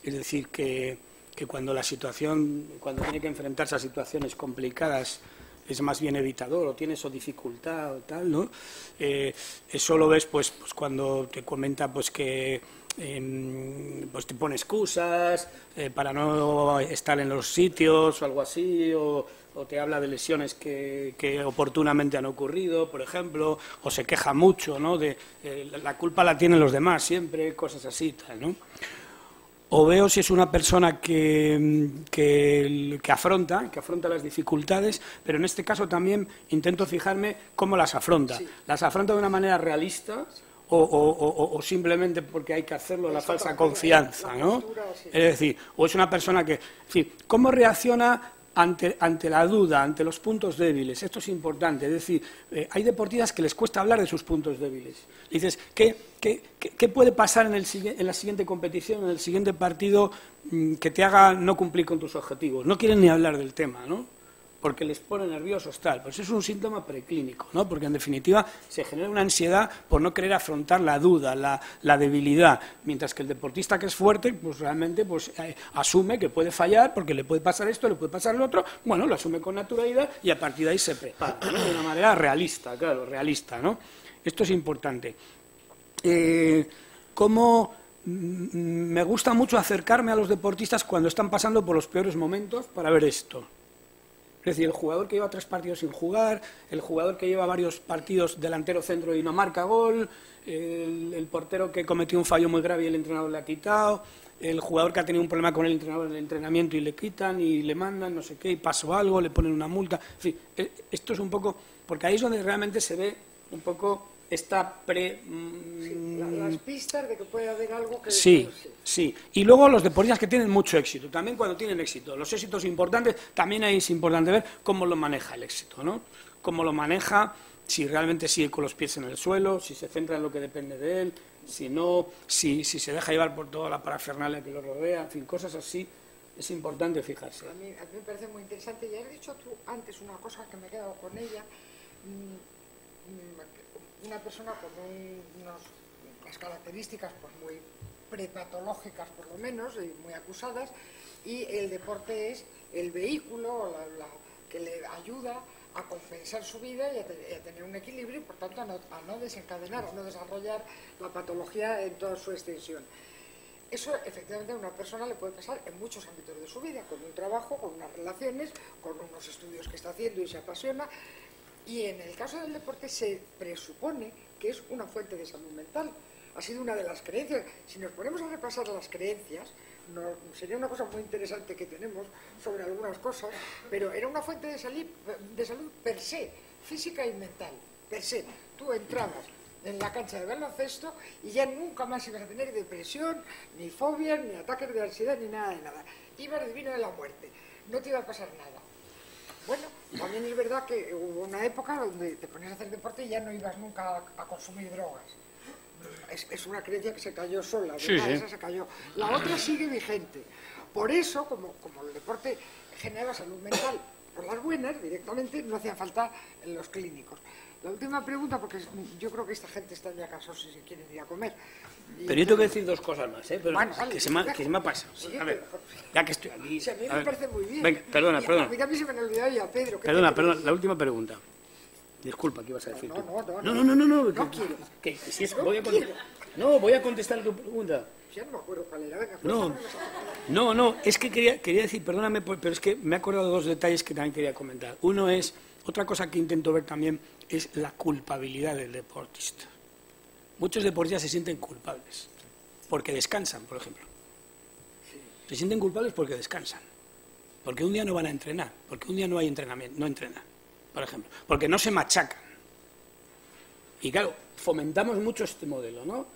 es decir, que cuando tiene que enfrentarse a situaciones complicadas es más bien evitador o tiene eso dificultad o tal, ¿no? Eso lo ves pues cuando te comenta pues que pues te pone excusas para no estar en los sitios o algo así, o te habla de lesiones que oportunamente han ocurrido, por ejemplo, o se queja mucho, ¿no? De la culpa la tienen los demás siempre, cosas así, tal, ¿no? O veo si es una persona que afronta las dificultades, pero en este caso también intento fijarme cómo las afronta. Sí. ¿Las afronta de una manera realista o simplemente porque hay que hacerlo, la falsa confianza, ¿no? Es decir, o es una persona que... ¿Cómo reacciona ante la duda, ante los puntos débiles? Esto es importante. Es decir, hay deportistas que les cuesta hablar de sus puntos débiles. Dices, ¿qué puede pasar en la siguiente competición, en el siguiente partido, que te haga no cumplir con tus objetivos? No quieren ni hablar del tema, ¿no? Porque les pone nerviosos, tal. Pues es un síntoma preclínico, ¿no? Porque en definitiva se genera una ansiedad por no querer afrontar la duda, la debilidad, mientras que el deportista que es fuerte, pues realmente asume que puede fallar, porque le puede pasar esto, le puede pasar lo otro, bueno, lo asume con naturalidad y a partir de ahí se prepara, ¿no? De una manera realista, claro, realista, ¿no? Esto es importante. Me gusta mucho acercarme a los deportistas cuando están pasando por los peores momentos para ver esto. Es decir, el jugador que lleva 3 partidos sin jugar, el jugador que lleva varios partidos delantero centro y no marca gol, el portero que cometió un fallo muy grave y el entrenador le ha quitado, el jugador que ha tenido un problema con el entrenador en el entrenamiento y le quitan y le mandan no sé qué y pasó algo, le ponen una multa. En fin, esto es un poco... Porque ahí es donde realmente se ve un poco esta las pistas de que puede haber algo que... Sí. Y luego los deportistas que tienen mucho éxito, también cuando tienen éxito. Los éxitos importantes, también ahí es importante ver cómo lo maneja el éxito, ¿no? Cómo lo maneja, si realmente sigue con los pies en el suelo, si se centra en lo que depende de él, si no, si se deja llevar por toda la parafernalia que lo rodea, en fin, cosas así. Es importante fijarse. A mí me parece muy interesante. Y has dicho tú antes una cosa que me he quedado con ella. Una persona con unas características pues muy prepatológicas por lo menos, y muy acusadas, y el deporte es el vehículo que le ayuda a compensar su vida y a tener un equilibrio y por tanto a no desencadenar, a no desarrollar la patología en toda su extensión. Eso efectivamente a una persona le puede pasar en muchos ámbitos de su vida, con un trabajo, con unas relaciones, con unos estudios que está haciendo y se apasiona. Y en el caso del deporte se presupone que es una fuente de salud mental. Ha sido una de las creencias. Si nos ponemos a repasar las creencias, sería una cosa muy interesante que tenemos sobre algunas cosas, pero era una fuente de salud per se, física y mental, per se. Tú entrabas en la cancha de baloncesto y ya nunca más ibas a tener depresión, ni fobias, ni ataques de ansiedad, ni nada de nada. Ibas divino de la muerte, no te iba a pasar nada. Bueno, también es verdad que hubo una época donde te ponías a hacer deporte y ya no ibas nunca a consumir drogas. Es una creencia que se cayó sola, esa se cayó. La otra sigue vigente. Por eso, como el deporte genera salud mental por las buenas, directamente no hacían falta los clínicos. La última pregunta, porque yo creo que esta gente está ya cansados si se quieren ir a comer. Pero yo tengo que decir dos cosas más, pero bueno, vale, que se me ha pasado. Sí, a ver, ya que estoy aquí... Si a mí me parece muy bien. Venga, perdona. A mí también se me olvidó ya, Pedro. Perdona, la última pregunta. Disculpa, ¿qué ibas a decir tú? No quiero. Voy a contestar tu pregunta. Ya no me acuerdo cuál era. Venga, No, es que quería decir, perdóname, pero es que me he acordado de dos detalles que también quería comentar. Uno es, otra cosa que intento ver también, es la culpabilidad del deportista. Muchos deportistas se sienten culpables, porque descansan, por ejemplo. Se sienten culpables porque descansan, porque un día no van a entrenar, porque un día no hay entrenamiento, no entrenan, por ejemplo, porque no se machacan. Y claro, fomentamos mucho este modelo, ¿no?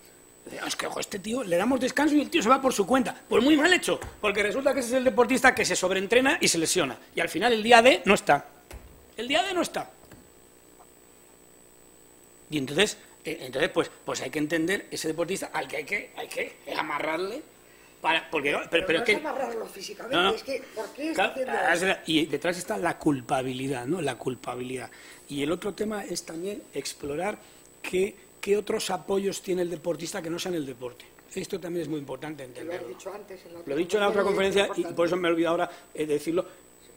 Es que, ojo, este tío le damos descanso y el tío se va por su cuenta. Pues muy mal hecho, porque resulta que ese es el deportista que se sobreentrena y se lesiona. Y al final el día D no está. El día D no está. Y entonces pues hay que entender ese deportista al que hay que amarrarle para... Pero no es amarrarlo físicamente, es que ¿por qué está haciendo eso? Y detrás está la culpabilidad, ¿no? La culpabilidad. Y el otro tema es también explorar qué otros apoyos tiene el deportista que no sean el deporte. Esto también es muy importante entenderlo. Lo he dicho en la otra conferencia y por eso me he olvidado ahora de decirlo.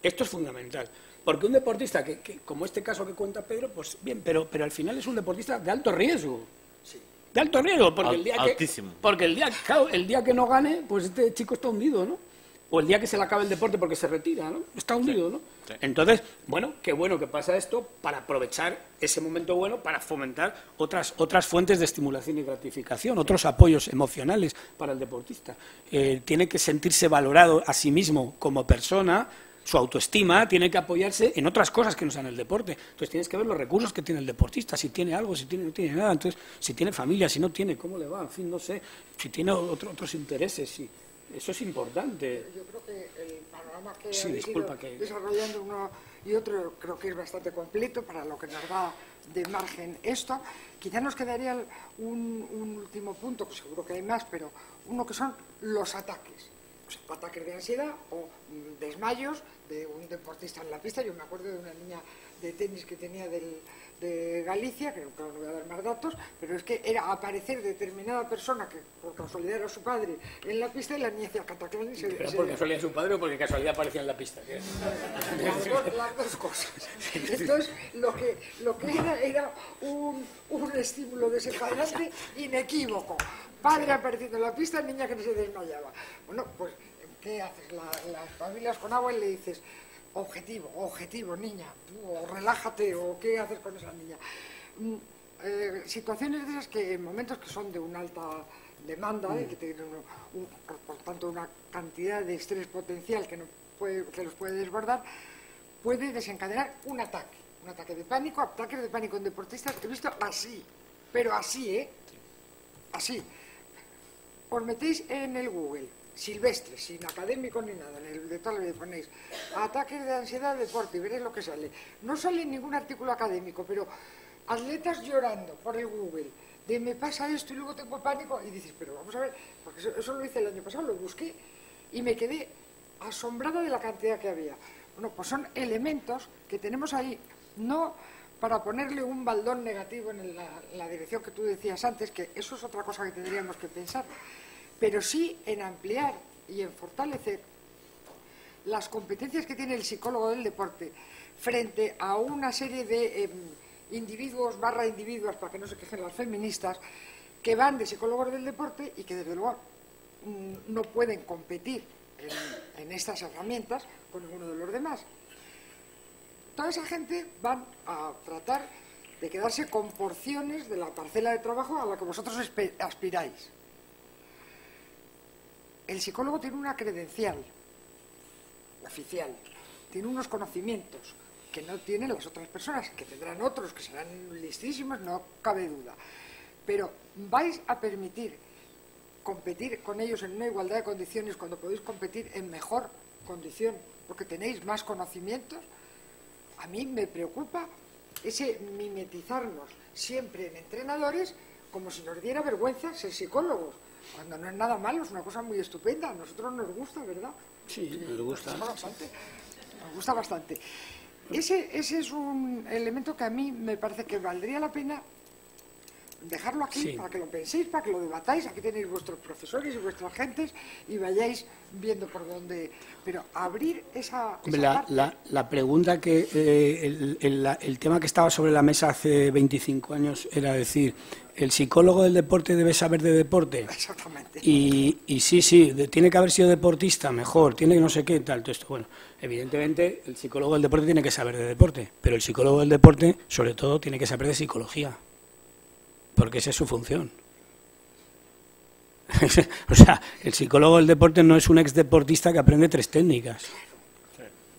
Esto es fundamental. Porque un deportista, que como este caso que cuenta Pedro, pues bien, pero al final es un deportista de alto riesgo. Sí. De alto riesgo, porque altísimo. Porque el día que no gane, pues este chico está hundido, ¿no? O el día que se le acabe el deporte porque se retira, ¿no? Está hundido, ¿no? Sí. Entonces, bueno que pasa esto para aprovechar ese momento bueno para fomentar otras fuentes de estimulación y gratificación, otros apoyos emocionales para el deportista. Tiene que sentirse valorado a sí mismo como persona. Su autoestima tiene que apoyarse en otras cosas que no sean el deporte. Entonces tienes que ver los recursos que tiene el deportista, si tiene algo, si no tiene nada, entonces si tiene familia, si no tiene, cómo le va, en fin, no sé, si tiene otros intereses, sí. Eso es importante. Yo creo que el panorama que sí, habéis ido desarrollando uno y otro creo que es bastante completo para lo que nos da de margen esto. Quizá nos quedaría un último punto, que seguro que hay más, pero uno que son los ataques. O sea, ataques de ansiedad o desmayos de un deportista en la pista. Yo me acuerdo de una niña de tenis que tenía de Galicia, que no voy a dar más datos, pero es que era aparecer determinada persona que por casualidad era su padre en la pista y la niña hacía cataclán y se... ¿Era por casualidad su padre o porque casualidad aparecía en la pista? Las dos cosas. Entonces, lo que era un estímulo desencadenante inequívoco. Padre apareciendo en la pista, niña que no se desmayaba. Bueno, pues, ¿qué haces? Las pabilas con agua y le dices, objetivo, niña, o relájate, o ¿qué haces con esa niña? Situaciones de esas que en momentos que son de una alta demanda, que tienen por tanto una cantidad de estrés potencial que los puede desbordar, puede desencadenar un ataque de pánico, ataques de pánico en deportistas que he visto así, pero así, así. Os metéis en el Google, silvestre, sin académico ni nada, en el de todo le ponéis ataques de ansiedad de deporte y veréis lo que sale. No sale ningún artículo académico, pero atletas llorando por el Google, de me pasa esto y luego tengo pánico, y dices, pero vamos a ver, porque eso lo hice el año pasado, lo busqué y me quedé asombrada de la cantidad que había. Bueno, pues son elementos que tenemos ahí, no para ponerle un baldón negativo en la dirección que tú decías antes, que eso es otra cosa que tendríamos que pensar, pero sí en ampliar y en fortalecer las competencias que tiene el psicólogo del deporte frente a una serie de individuos / individuas, para que no se quejen las feministas, que van de psicólogos del deporte y que desde luego no pueden competir en estas herramientas con ninguno de los demás. Toda esa gente van a tratar de quedarse con porciones de la parcela de trabajo a la que vosotros aspiráis. El psicólogo tiene una credencial oficial, tiene unos conocimientos que no tienen las otras personas, que tendrán otros, que serán listísimos, no cabe duda. Pero vais a permitir competir con ellos en una igualdad de condiciones cuando podéis competir en mejor condición, porque tenéis más conocimientos. A mí me preocupa ese mimetizarnos siempre en entrenadores como si nos diera vergüenza ser psicólogos, cuando no es nada malo, es una cosa muy estupenda. A nosotros nos gusta, ¿verdad? Sí, nos gusta. Nos gusta bastante. Ese es un elemento que a mí me parece que valdría la pena dejarlo aquí, sí, para que lo penséis, para que lo debatáis. Aquí tenéis vuestros profesores y vuestras gentes y vayáis viendo por dónde. Pero abrir esa parte. La pregunta que el tema que estaba sobre la mesa hace 25 años era decir, ¿el psicólogo del deporte debe saber de deporte? Exactamente. Y sí, tiene que haber sido deportista, mejor, tiene que no sé qué, tal, todo esto. Bueno, evidentemente el psicólogo del deporte tiene que saber de deporte, pero el psicólogo del deporte, sobre todo, tiene que saber de psicología, porque esa es su función. O sea, el psicólogo del deporte no es un exdeportista que aprende 3 técnicas.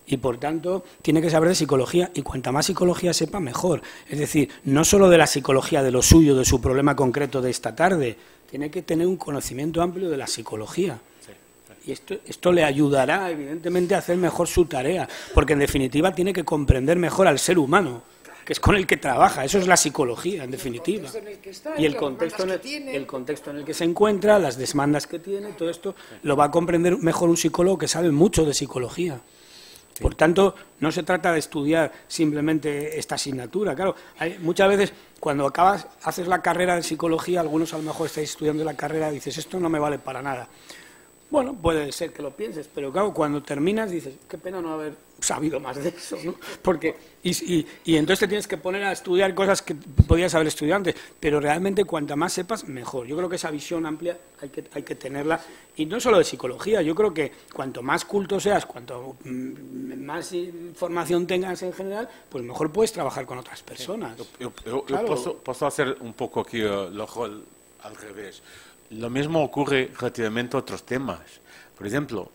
Y, por tanto, tiene que saber de psicología, y cuanta más psicología sepa, mejor. Es decir, no solo de la psicología de lo suyo, de su problema concreto de esta tarde, tiene que tener un conocimiento amplio de la psicología. Y esto le ayudará, evidentemente, a hacer mejor su tarea, porque, en definitiva, tiene que comprender mejor al ser humano, que es con el que trabaja. Eso es la psicología, en definitiva. Y el contexto en el que se encuentra, las demandas que tiene, todo esto lo va a comprender mejor un psicólogo que sabe mucho de psicología. Por tanto, no se trata de estudiar simplemente esta asignatura. Claro, muchas veces cuando haces la carrera de psicología, algunos a lo mejor estáis estudiando la carrera y dices, esto no me vale para nada. Bueno, puede ser que lo pienses, pero claro, cuando terminas dices, qué pena no haber sabido más de eso, ¿no? Porque, y entonces te tienes que poner a estudiar cosas que podías haber estudiado antes, pero realmente cuanta más sepas, mejor. Yo creo que esa visión amplia hay que tenerla, y no solo de psicología. Yo creo que cuanto más culto seas, cuanto más información tengas en general, pues mejor puedes trabajar con otras personas. Claro. Posso hacer un poco aquí el ojo al revés. Lo mismo ocurre relativamente a otros temas. Por ejemplo,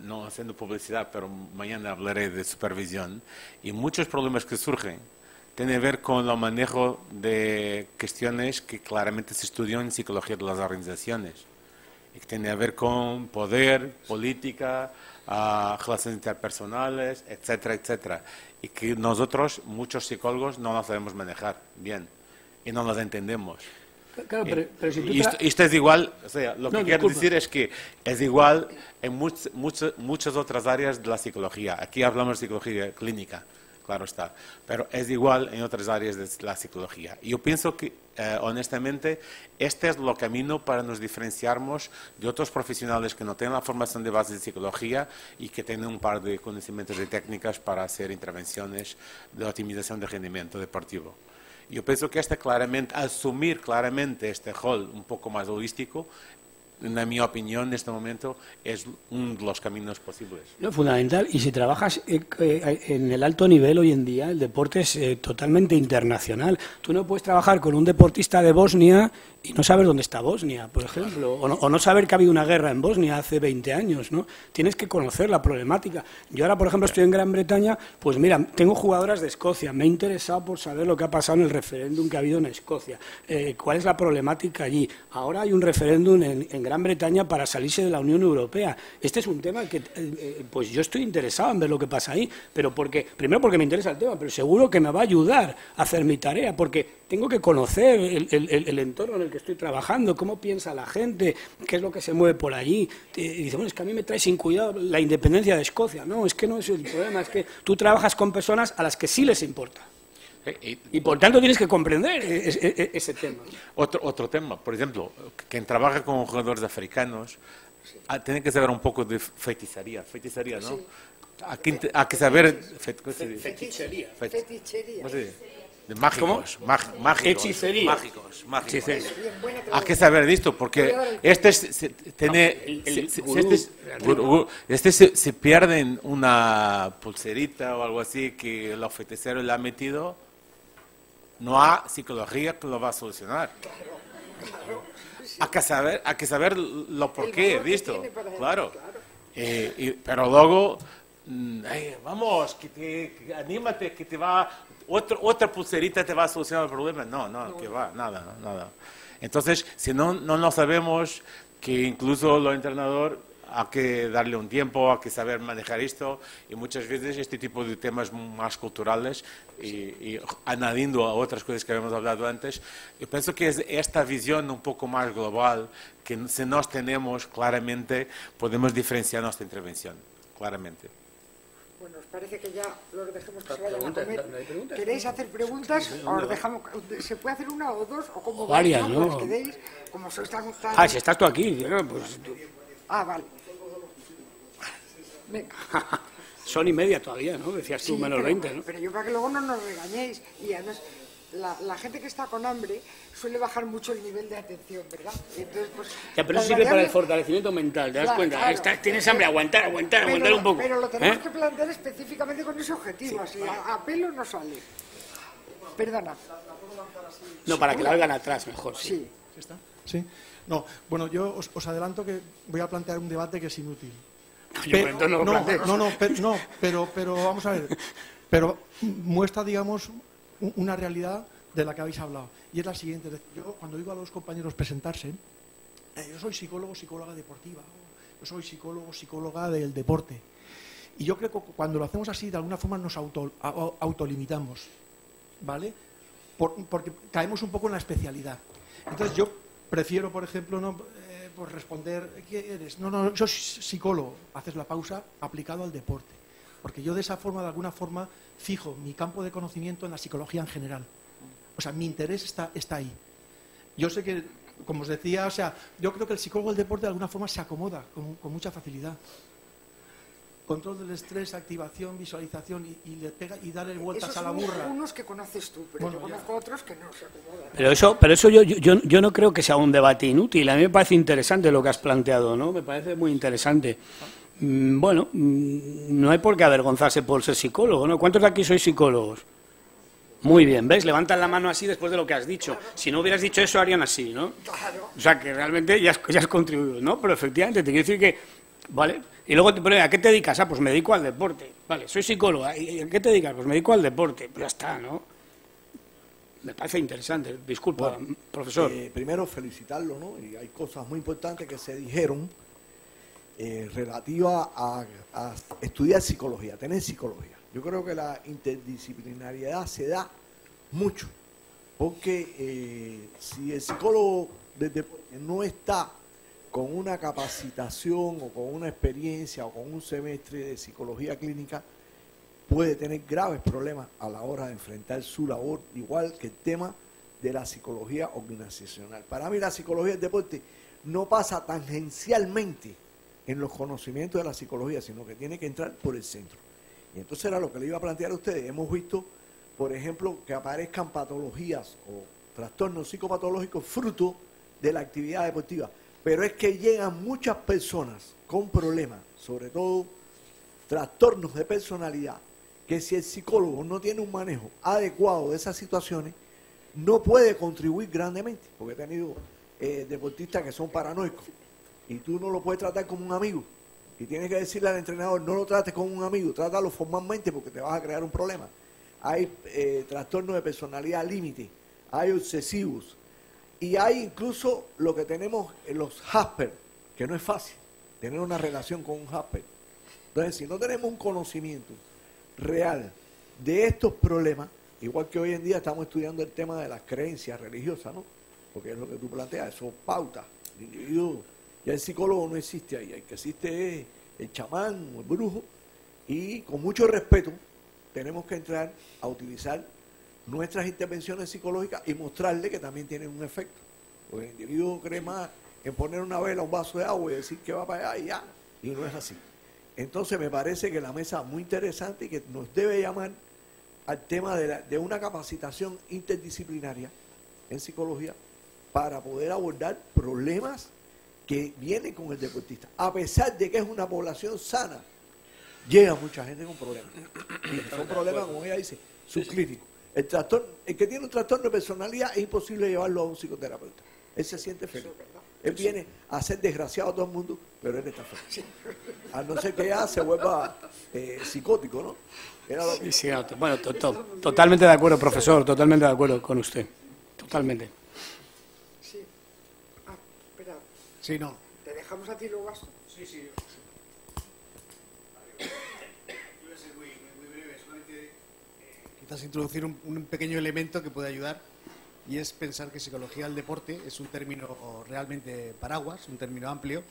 no haciendo publicidad, pero mañana hablaré de supervisión, y muchos problemas que surgen tienen que ver con el manejo de cuestiones que claramente se estudian en psicología de las organizaciones, y que tienen que ver con poder, política, relaciones interpersonales, etcétera, etcétera, y que nosotros, muchos psicólogos, no las sabemos manejar bien y no las entendemos. Claro, pero si tú esto es igual, o sea, lo que quiero decir es que es igual en muchas otras áreas de la psicología. Aquí hablamos de psicología clínica, claro está, pero es igual en otras áreas de la psicología. Y yo pienso que, honestamente, este es el camino para nos diferenciarnos de otros profesionales que no tienen la formación de base de psicología y que tienen un par de conocimientos y técnicas para hacer intervenciones de optimización de rendimiento deportivo. Yo pienso que asumir claramente este rol un poco más holístico, en mi opinión, en este momento, es uno de los caminos posibles. No, fundamental. Y si trabajas en el alto nivel hoy en día, el deporte es totalmente internacional. Tú no puedes trabajar con un deportista de Bosnia y no saber dónde está Bosnia, por ejemplo, o no saber que ha habido una guerra en Bosnia hace 20 años, ¿no? Tienes que conocer la problemática. Yo ahora, por ejemplo, estoy en Gran Bretaña, pues mira, tengo jugadoras de Escocia, me he interesado por saber lo que ha pasado en el referéndum que ha habido en Escocia, cuál es la problemática allí. Ahora hay un referéndum en Gran Bretaña para salirse de la Unión Europea. Este es un tema que, pues yo estoy interesado en ver lo que pasa ahí, pero primero porque me interesa el tema, pero seguro que me va a ayudar a hacer mi tarea, porque tengo que conocer el entorno en el que estoy trabajando, cómo piensa la gente, qué es lo que se mueve por allí. Y dice, bueno, es que a mí me trae sin cuidado la independencia de Escocia. No, es que no es el problema, es que tú trabajas con personas a las que sí les importa. Y por tanto tienes que comprender ese tema. Otro tema, por ejemplo, quien trabaja con jugadores africanos tiene que saber un poco de feiticería, ¿no? Sí. Hay que saber... Fetichería. Fetichería. De mágicos, mágicos. Hechicería. Mágicos. Bien, buena Hay que saber de esto, porque se pierde en una pulserita o algo así que el feticero le ha metido, no hay psicología que lo va a solucionar. Hay que saber lo por qué de esto, claro. Pero luego, vamos, anímate, que te va, otra pulserita te va a solucionar el problema. No, que va, nada. Entonces, si no lo sabemos, que incluso los entrenadores hay que darle un tiempo, hay que saber manejar esto, y muchas veces este tipo de temas más culturales y añadiendo a otras cosas que habíamos hablado antes, yo pienso que es esta visión un poco más global que si nos tenemos claramente podemos diferenciar nuestra intervención, claramente. Bueno, os parece que ya los dejemos que se vayan a comer. ¿Queréis hacer preguntas? Os dejamos, ¿se puede hacer una o dos? O como varias, ¿no? Os quedéis, como sois tan... Si estás tú aquí, ¿no? Pues... vale. Venga. Son y media todavía, ¿no? Decías tú, Sí, menos 20, ¿no? Pero yo para que luego no nos regañéis. Y además, la gente que está con hambre suele bajar mucho el nivel de atención, ¿verdad? Y entonces, pues, Ya, pero eso sirve para el fortalecimiento mental, ¿te das cuenta? Claro. Tienes hambre, aguantar un poco. Pero lo tenemos que plantear específicamente con ese objetivo, así a pelo no sale. Perdona. No, para que la oigan atrás, mejor. Sí. ¿Está? Sí. No, bueno, yo os adelanto que voy a plantear un debate que es inútil. Pero vamos a ver. Pero muestra, digamos, una realidad de la que habéis hablado. Y es la siguiente. Yo, cuando digo a los compañeros presentarse, yo soy psicólogo, psicóloga deportiva. Yo soy psicólogo, psicóloga del deporte. Y yo creo que cuando lo hacemos así, de alguna forma nos autolimitamos. ¿Vale? Porque caemos un poco en la especialidad. Entonces yo prefiero, por ejemplo, pues responder, ¿qué eres? No, yo soy psicólogo. Haces la pausa aplicado al deporte. Porque yo de esa forma, de alguna forma, fijo mi campo de conocimiento en la psicología en general. O sea, mi interés está ahí. Yo sé que, como os decía, o sea, yo creo que el psicólogo del deporte de alguna forma se acomoda con mucha facilidad. Control del estrés, activación, visualización y le pega y darle vueltas a la burra. Unos que conoces tú, pero bueno, yo conozco otros que no se acomodan. Pero eso yo no creo que sea un debate inútil. A mí me parece interesante lo que has planteado, ¿no? Me parece muy interesante. Bueno, no hay por qué avergonzarse por ser psicólogo, ¿no? ¿Cuántos de aquí sois psicólogos? Muy bien, ¿ves? Levantan la mano así después de lo que has dicho. Si no hubieras dicho eso, harían así, ¿no? Claro. O sea, que realmente ya has contribuido, ¿no? Pero efectivamente, te quiero decir que, ¿vale? Y luego te ponen, ¿a qué te dedicas? Pues me dedico al deporte. Vale, soy psicóloga. ¿Y a qué te dedicas? Pues me dedico al deporte. Pues ya está, ¿no? Me parece interesante. Disculpa, bueno, profesor. Primero, felicitarlo, ¿no? Y hay cosas muy importantes que se dijeron relativa a estudiar psicología, tener psicología. Yo creo que la interdisciplinariedad se da mucho, porque si el psicólogo no está con una capacitación o con una experiencia o con un semestre de psicología clínica, puede tener graves problemas a la hora de enfrentar su labor, igual que el tema de la psicología organizacional. Para mí la psicología del deporte no pasa tangencialmente en los conocimientos de la psicología, sino que tiene que entrar por el centro. Y entonces era lo que le iba a plantear a ustedes. Hemos visto, por ejemplo, que aparezcan patologías o trastornos psicopatológicos fruto de la actividad deportiva. Pero es que llegan muchas personas con problemas, sobre todo trastornos de personalidad, que si el psicólogo no tiene un manejo adecuado de esas situaciones, no puede contribuir grandemente. Porque he tenido deportistas que son paranoicos y tú no lo puedes tratar como un amigo. Y tienes que decirle al entrenador, no lo trates como un amigo, trátalo formalmente porque te vas a crear un problema. Hay trastornos de personalidad límite, hay obsesivos, Y hay incluso lo que tenemos en los Jasper, que no es fácil tener una relación con un Jasper. Entonces, si no tenemos un conocimiento real de estos problemas, igual que hoy en día estamos estudiando el tema de las creencias religiosas, ¿no? Porque es lo que tú planteas, eso pauta. El individuo, ya el psicólogo no existe ahí, el que existe es el chamán o el brujo, y con mucho respeto tenemos que entrar a utilizar nuestras intervenciones psicológicas y mostrarle que también tienen un efecto. Porque el individuo cree más en poner una vela, un vaso de agua y decir que va para allá y ya, y no es así. Entonces me parece que la mesa es muy interesante y que nos debe llamar al tema de una capacitación interdisciplinaria en psicología para poder abordar problemas que vienen con el deportista. A pesar de que es una población sana, llega mucha gente con problemas. Y son problemas, como ella dice, subclínicos. El que tiene un trastorno de personalidad es imposible llevarlo a un psicoterapeuta. Él se siente feliz. Él viene a ser desgraciado a todo el mundo, pero él está feliz. A no ser que ya se vuelva psicótico, ¿no? Sí, bueno, totalmente de acuerdo, profesor, totalmente de acuerdo con usted. Totalmente. Sí. Ah, espera. Sí, no. ¿Te dejamos a ti lo gasto? Sí. Voy a ser muy breve, solamente quizás introducir un pequeño elemento que puede ayudar, y es pensar que psicología del deporte es un término realmente paraguas, un término amplio,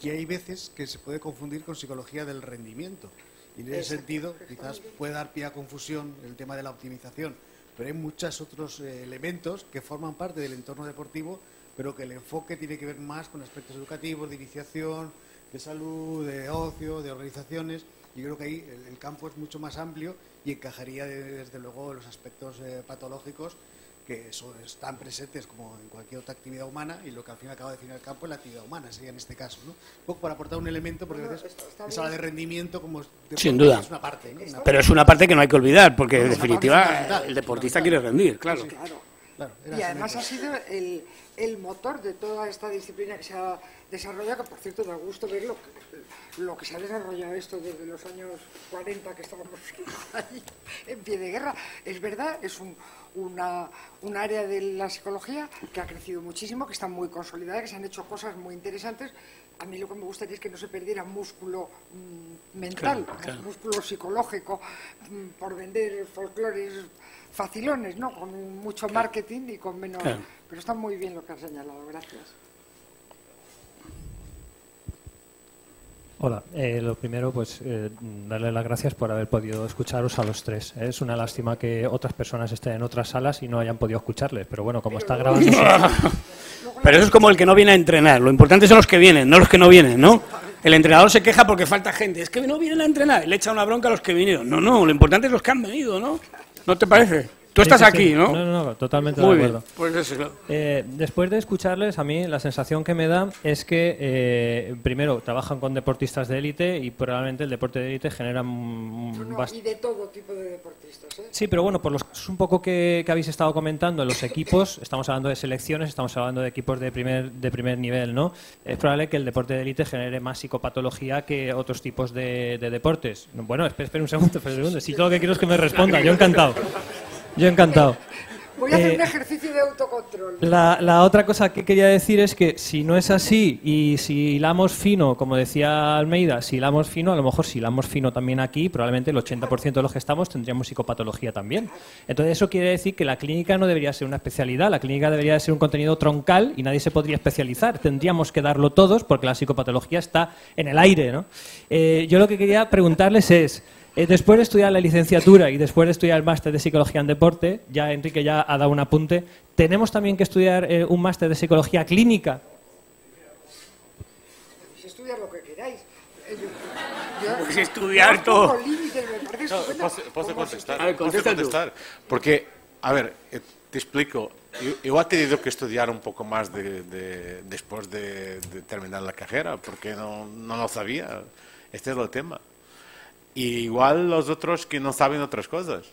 que hay veces que se puede confundir con psicología del rendimiento. Y en ese sentido, quizás puede dar pie a confusión el tema de la optimización, pero hay muchos otros elementos que forman parte del entorno deportivo, pero que el enfoque tiene que ver más con aspectos educativos, de iniciación, de salud, de ocio, de organizaciones. Y creo que ahí el campo es mucho más amplio y encajaría desde luego los aspectos patológicos que están presentes como en cualquier otra actividad humana, y lo que al fin acaba de definir el campo es la actividad humana, sería en este caso, ¿no? Un poco para aportar un elemento, porque a veces esa de rendimiento como sin duda es una parte, ¿no? Pero es una parte que no hay que olvidar, porque en definitiva el deportista quiere rendir, claro. Claro. Y además ha sido el motor de toda esta disciplina que se ha desarrollado, que por cierto da gusto ver lo que se ha desarrollado esto desde los años 40, que estábamos ahí en pie de guerra. Es verdad, es un área de la psicología que ha crecido muchísimo, que está muy consolidada, que se han hecho cosas muy interesantes. A mí lo que me gustaría es que no se perdiera músculo mental, claro. Músculo psicológico, por vender folclores facilones, ¿no? Con mucho marketing y con menos... Claro. Pero está muy bien lo que has señalado, gracias. Hola, lo primero, pues darle las gracias por haber podido escucharos a los tres. Es una lástima que otras personas estén en otras salas y no hayan podido escucharles, pero bueno, como está grabando... Pero eso es como el que no viene a entrenar. Lo importante son los que vienen, no los que no vienen, ¿no? El entrenador se queja porque falta gente. Es que no vienen a entrenar y le echa una bronca a los que vinieron. No, lo importante es los que han venido, ¿no? ¿No te parece? Tú estás aquí, ¿no? No, totalmente muy de acuerdo. Bien, pues eso, claro. Después de escucharles, a mí la sensación que me da es que, primero, trabajan con deportistas de élite y probablemente el deporte de élite genera... y de todo tipo de deportistas, ¿eh? Sí, pero bueno, por los casos un poco que habéis estado comentando en los equipos, estamos hablando de selecciones, estamos hablando de equipos de primer nivel, ¿no? Es probable que el deporte de élite genere más psicopatología que otros tipos de deportes. Bueno, espera un segundo. Si yo lo que quiero es que me responda, yo encantado. Voy a hacer un ejercicio de autocontrol. La otra cosa que quería decir es que si no es así y si hilamos fino, como decía Almeida, si hilamos fino, a lo mejor si hilamos fino también aquí, probablemente el 80% de los que estamos tendríamos psicopatología también. Entonces eso quiere decir que la clínica no debería ser una especialidad, la clínica debería ser un contenido troncal y nadie se podría especializar. Tendríamos que darlo todos porque la psicopatología está en el aire, ¿no? Yo lo que quería preguntarles es... después de estudiar la licenciatura y después de estudiar el máster de Psicología en Deporte, ya Enrique ya ha dado un apunte, ¿tenemos también que estudiar un máster de Psicología Clínica? Podéis estudiar lo que queráis. Podéis estudiar todo. ¿Puedo contestar? Porque, a ver, te explico. Yo he tenido que estudiar un poco más después de terminar la carrera, porque no lo sabía. Este es el tema. Y igual los otros que no saben otras cosas.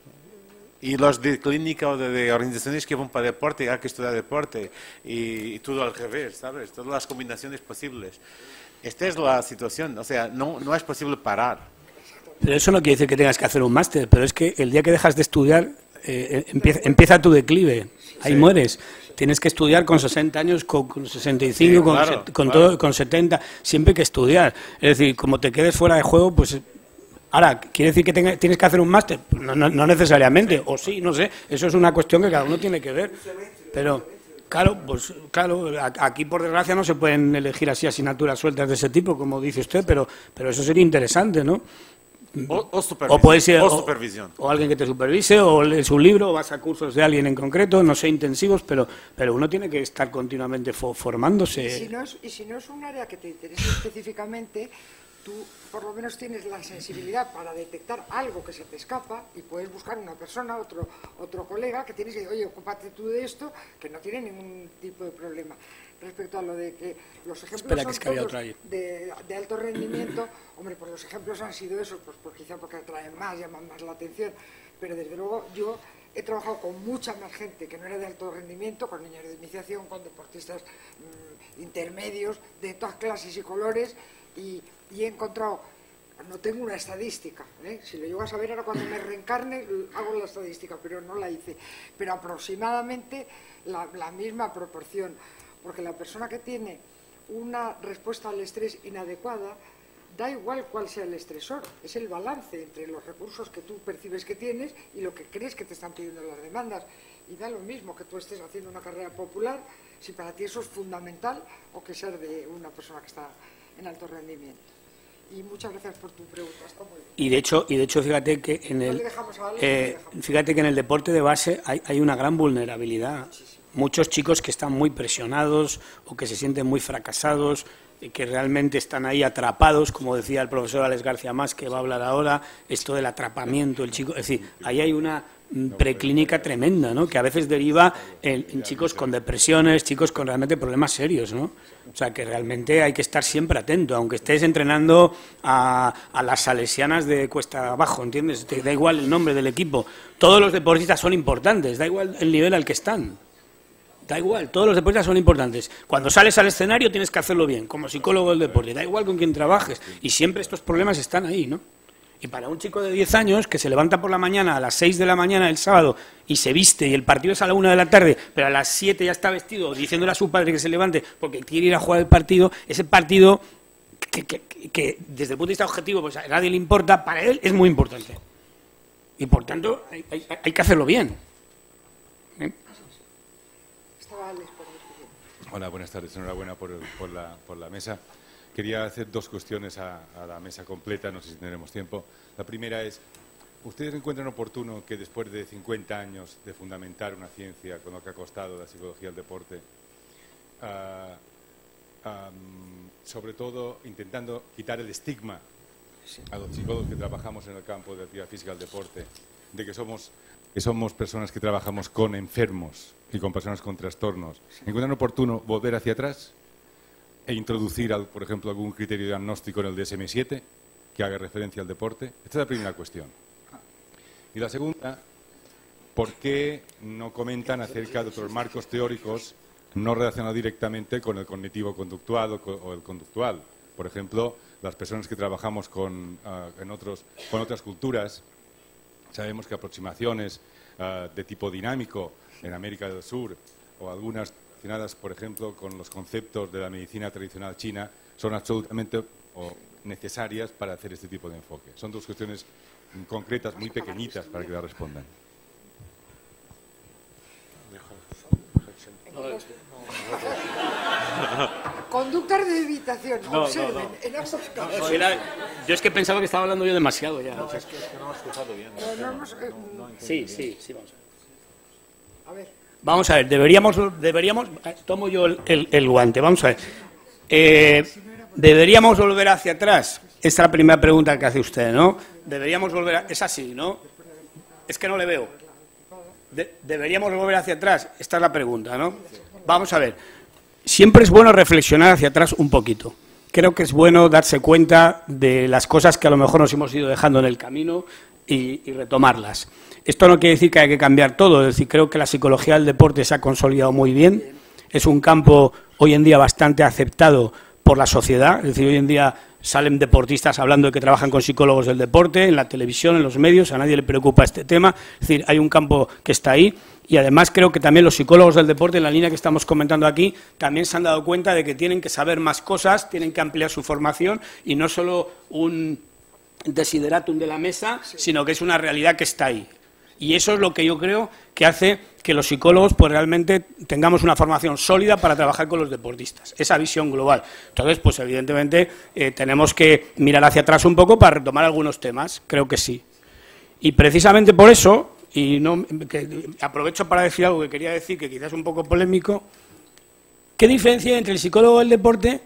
Y los de clínica o de organizaciones que van para deporte, hay que estudiar deporte. Y todo al revés, ¿sabes? Todas las combinaciones posibles. Esta es la situación. O sea, no es posible parar. Pero eso no quiere decir que tengas que hacer un máster, pero es que el día que dejas de estudiar empieza tu declive, ahí mueres. Tienes que estudiar con 60 años, con 65, con 70, siempre hay que estudiar. Es decir, como te quedes fuera de juego, pues... Ahora, ¿quiere decir que tienes que hacer un máster? No necesariamente, o sí, no sé. Eso es una cuestión que cada uno tiene que ver. Pero, claro, aquí por desgracia no se pueden elegir así asignaturas sueltas de ese tipo, como dice usted, pero eso sería interesante, ¿no? Supervisión. O alguien que te supervise, o lees un libro, o vas a cursos de alguien en concreto, no sé, intensivos, pero uno tiene que estar continuamente formándose. Y si no es un área que te interese específicamente, tú por lo menos tienes la sensibilidad para detectar algo que se te escapa y puedes buscar una persona, otro colega que tienes que decir, oye, ocúpate tú de esto, que no tiene ningún tipo de problema. Respecto a lo de que los ejemplos son todos de alto rendimiento, hombre, pues los ejemplos han sido esos, pues quizá porque atraen más, llaman más la atención, pero desde luego yo he trabajado con mucha más gente que no era de alto rendimiento, con niños de iniciación, con deportistas intermedios, de todas clases y colores, y he encontrado, no tengo una estadística, si lo llego a saber ahora cuando me reencarne hago la estadística, pero no la hice, pero aproximadamente la misma proporción, porque la persona que tiene una respuesta al estrés inadecuada, da igual cuál sea el estresor, es el balance entre los recursos que tú percibes que tienes y lo que crees que te están pidiendo las demandas, y da lo mismo que tú estés haciendo una carrera popular, si para ti eso es fundamental, o que ser de una persona que está en alto rendimiento. Y muchas gracias por tu pregunta, está muy bien. Y de hecho fíjate que en el deporte de base hay una gran vulnerabilidad. Muchos chicos que están muy presionados o que se sienten muy fracasados, que realmente están ahí atrapados, como decía el profesor Alex García Mas, que va a hablar ahora, esto del atrapamiento, el chico, es decir, ahí hay una preclínica tremenda, ¿no?, que a veces deriva en chicos con depresiones, chicos con realmente problemas serios, ¿no? O sea, que realmente hay que estar siempre atento, aunque estés entrenando a las salesianas de Cuesta Abajo, ¿entiendes? Te da igual el nombre del equipo. Todos los deportistas son importantes, da igual el nivel al que están. Da igual, todos los deportistas son importantes. Cuando sales al escenario tienes que hacerlo bien, como psicólogo del deporte, da igual con quién trabajes. Y siempre estos problemas están ahí, ¿no? Y para un chico de 10 años que se levanta por la mañana a las 6 de la mañana el sábado y se viste y el partido es a la 1 de la tarde, pero a las 7 ya está vestido diciéndole a su padre que se levante porque quiere ir a jugar el partido, ese partido que desde el punto de vista objetivo pues a nadie le importa, para él es muy importante. Y por tanto hay que hacerlo bien. Hola, buenas tardes. Enhorabuena por la mesa. Quería hacer dos cuestiones a la mesa completa, no sé si tendremos tiempo. La primera es, ¿ustedes encuentran oportuno que después de 50 años de fundamentar una ciencia con lo que ha costado la psicología del deporte, sobre todo intentando quitar el estigma a los psicólogos que trabajamos en el campo de la actividad física del deporte, de que somos personas que trabajamos con enfermos y con personas con trastornos, ¿encuentran oportuno volver hacia atrás e introducir, por ejemplo, algún criterio diagnóstico en el DSM-7 que haga referencia al deporte? Esta es la primera cuestión. Y la segunda, ¿por qué no comentan acerca de otros marcos teóricos no relacionados directamente con el cognitivo-conductual o el conductual? Por ejemplo, las personas que trabajamos con otras culturas, sabemos que aproximaciones de tipo dinámico en América del Sur o algunas relacionadas, por ejemplo, con los conceptos de la medicina tradicional china, son absolutamente necesarias para hacer este tipo de enfoque. Son dos cuestiones concretas, muy pequeñitas, para que la respondan. Conductas de evitación, observen, en ambos casos. Yo es que pensaba que estaba hablando yo demasiado ya. No, es que no hemos escuchado bien. Sí, vamos a ver. Vamos a ver, deberíamos tomo yo el guante, vamos a ver. ¿Deberíamos volver hacia atrás? Esta es la primera pregunta que hace usted, ¿no? Deberíamos volver es así, ¿no? Es que no le veo. ¿Deberíamos volver hacia atrás? Esta es la pregunta, ¿no? Vamos a ver. Siempre es bueno reflexionar hacia atrás un poquito. Creo que es bueno darse cuenta de las cosas que a lo mejor nos hemos ido dejando en el camino y retomarlas. Esto no quiere decir que hay que cambiar todo, es decir, creo que la psicología del deporte se ha consolidado muy bien, es un campo hoy en día bastante aceptado por la sociedad, es decir, hoy en día salen deportistas hablando de que trabajan con psicólogos del deporte, en la televisión, en los medios, a nadie le preocupa este tema. Es decir, hay un campo que está ahí y además creo que también los psicólogos del deporte, en la línea que estamos comentando aquí, también se han dado cuenta de que tienen que saber más cosas, tienen que ampliar su formación y no solo un desideratum de la mesa, sino que es una realidad que está ahí. Y eso es lo que yo creo que hace que los psicólogos pues realmente tengamos una formación sólida para trabajar con los deportistas, esa visión global. Entonces, pues evidentemente tenemos que mirar hacia atrás un poco para retomar algunos temas, creo que sí. Y precisamente por eso, y no, aprovecho para decir algo que quería decir, que quizás es un poco polémico, ¿qué diferencia hay entre el psicólogo del deporte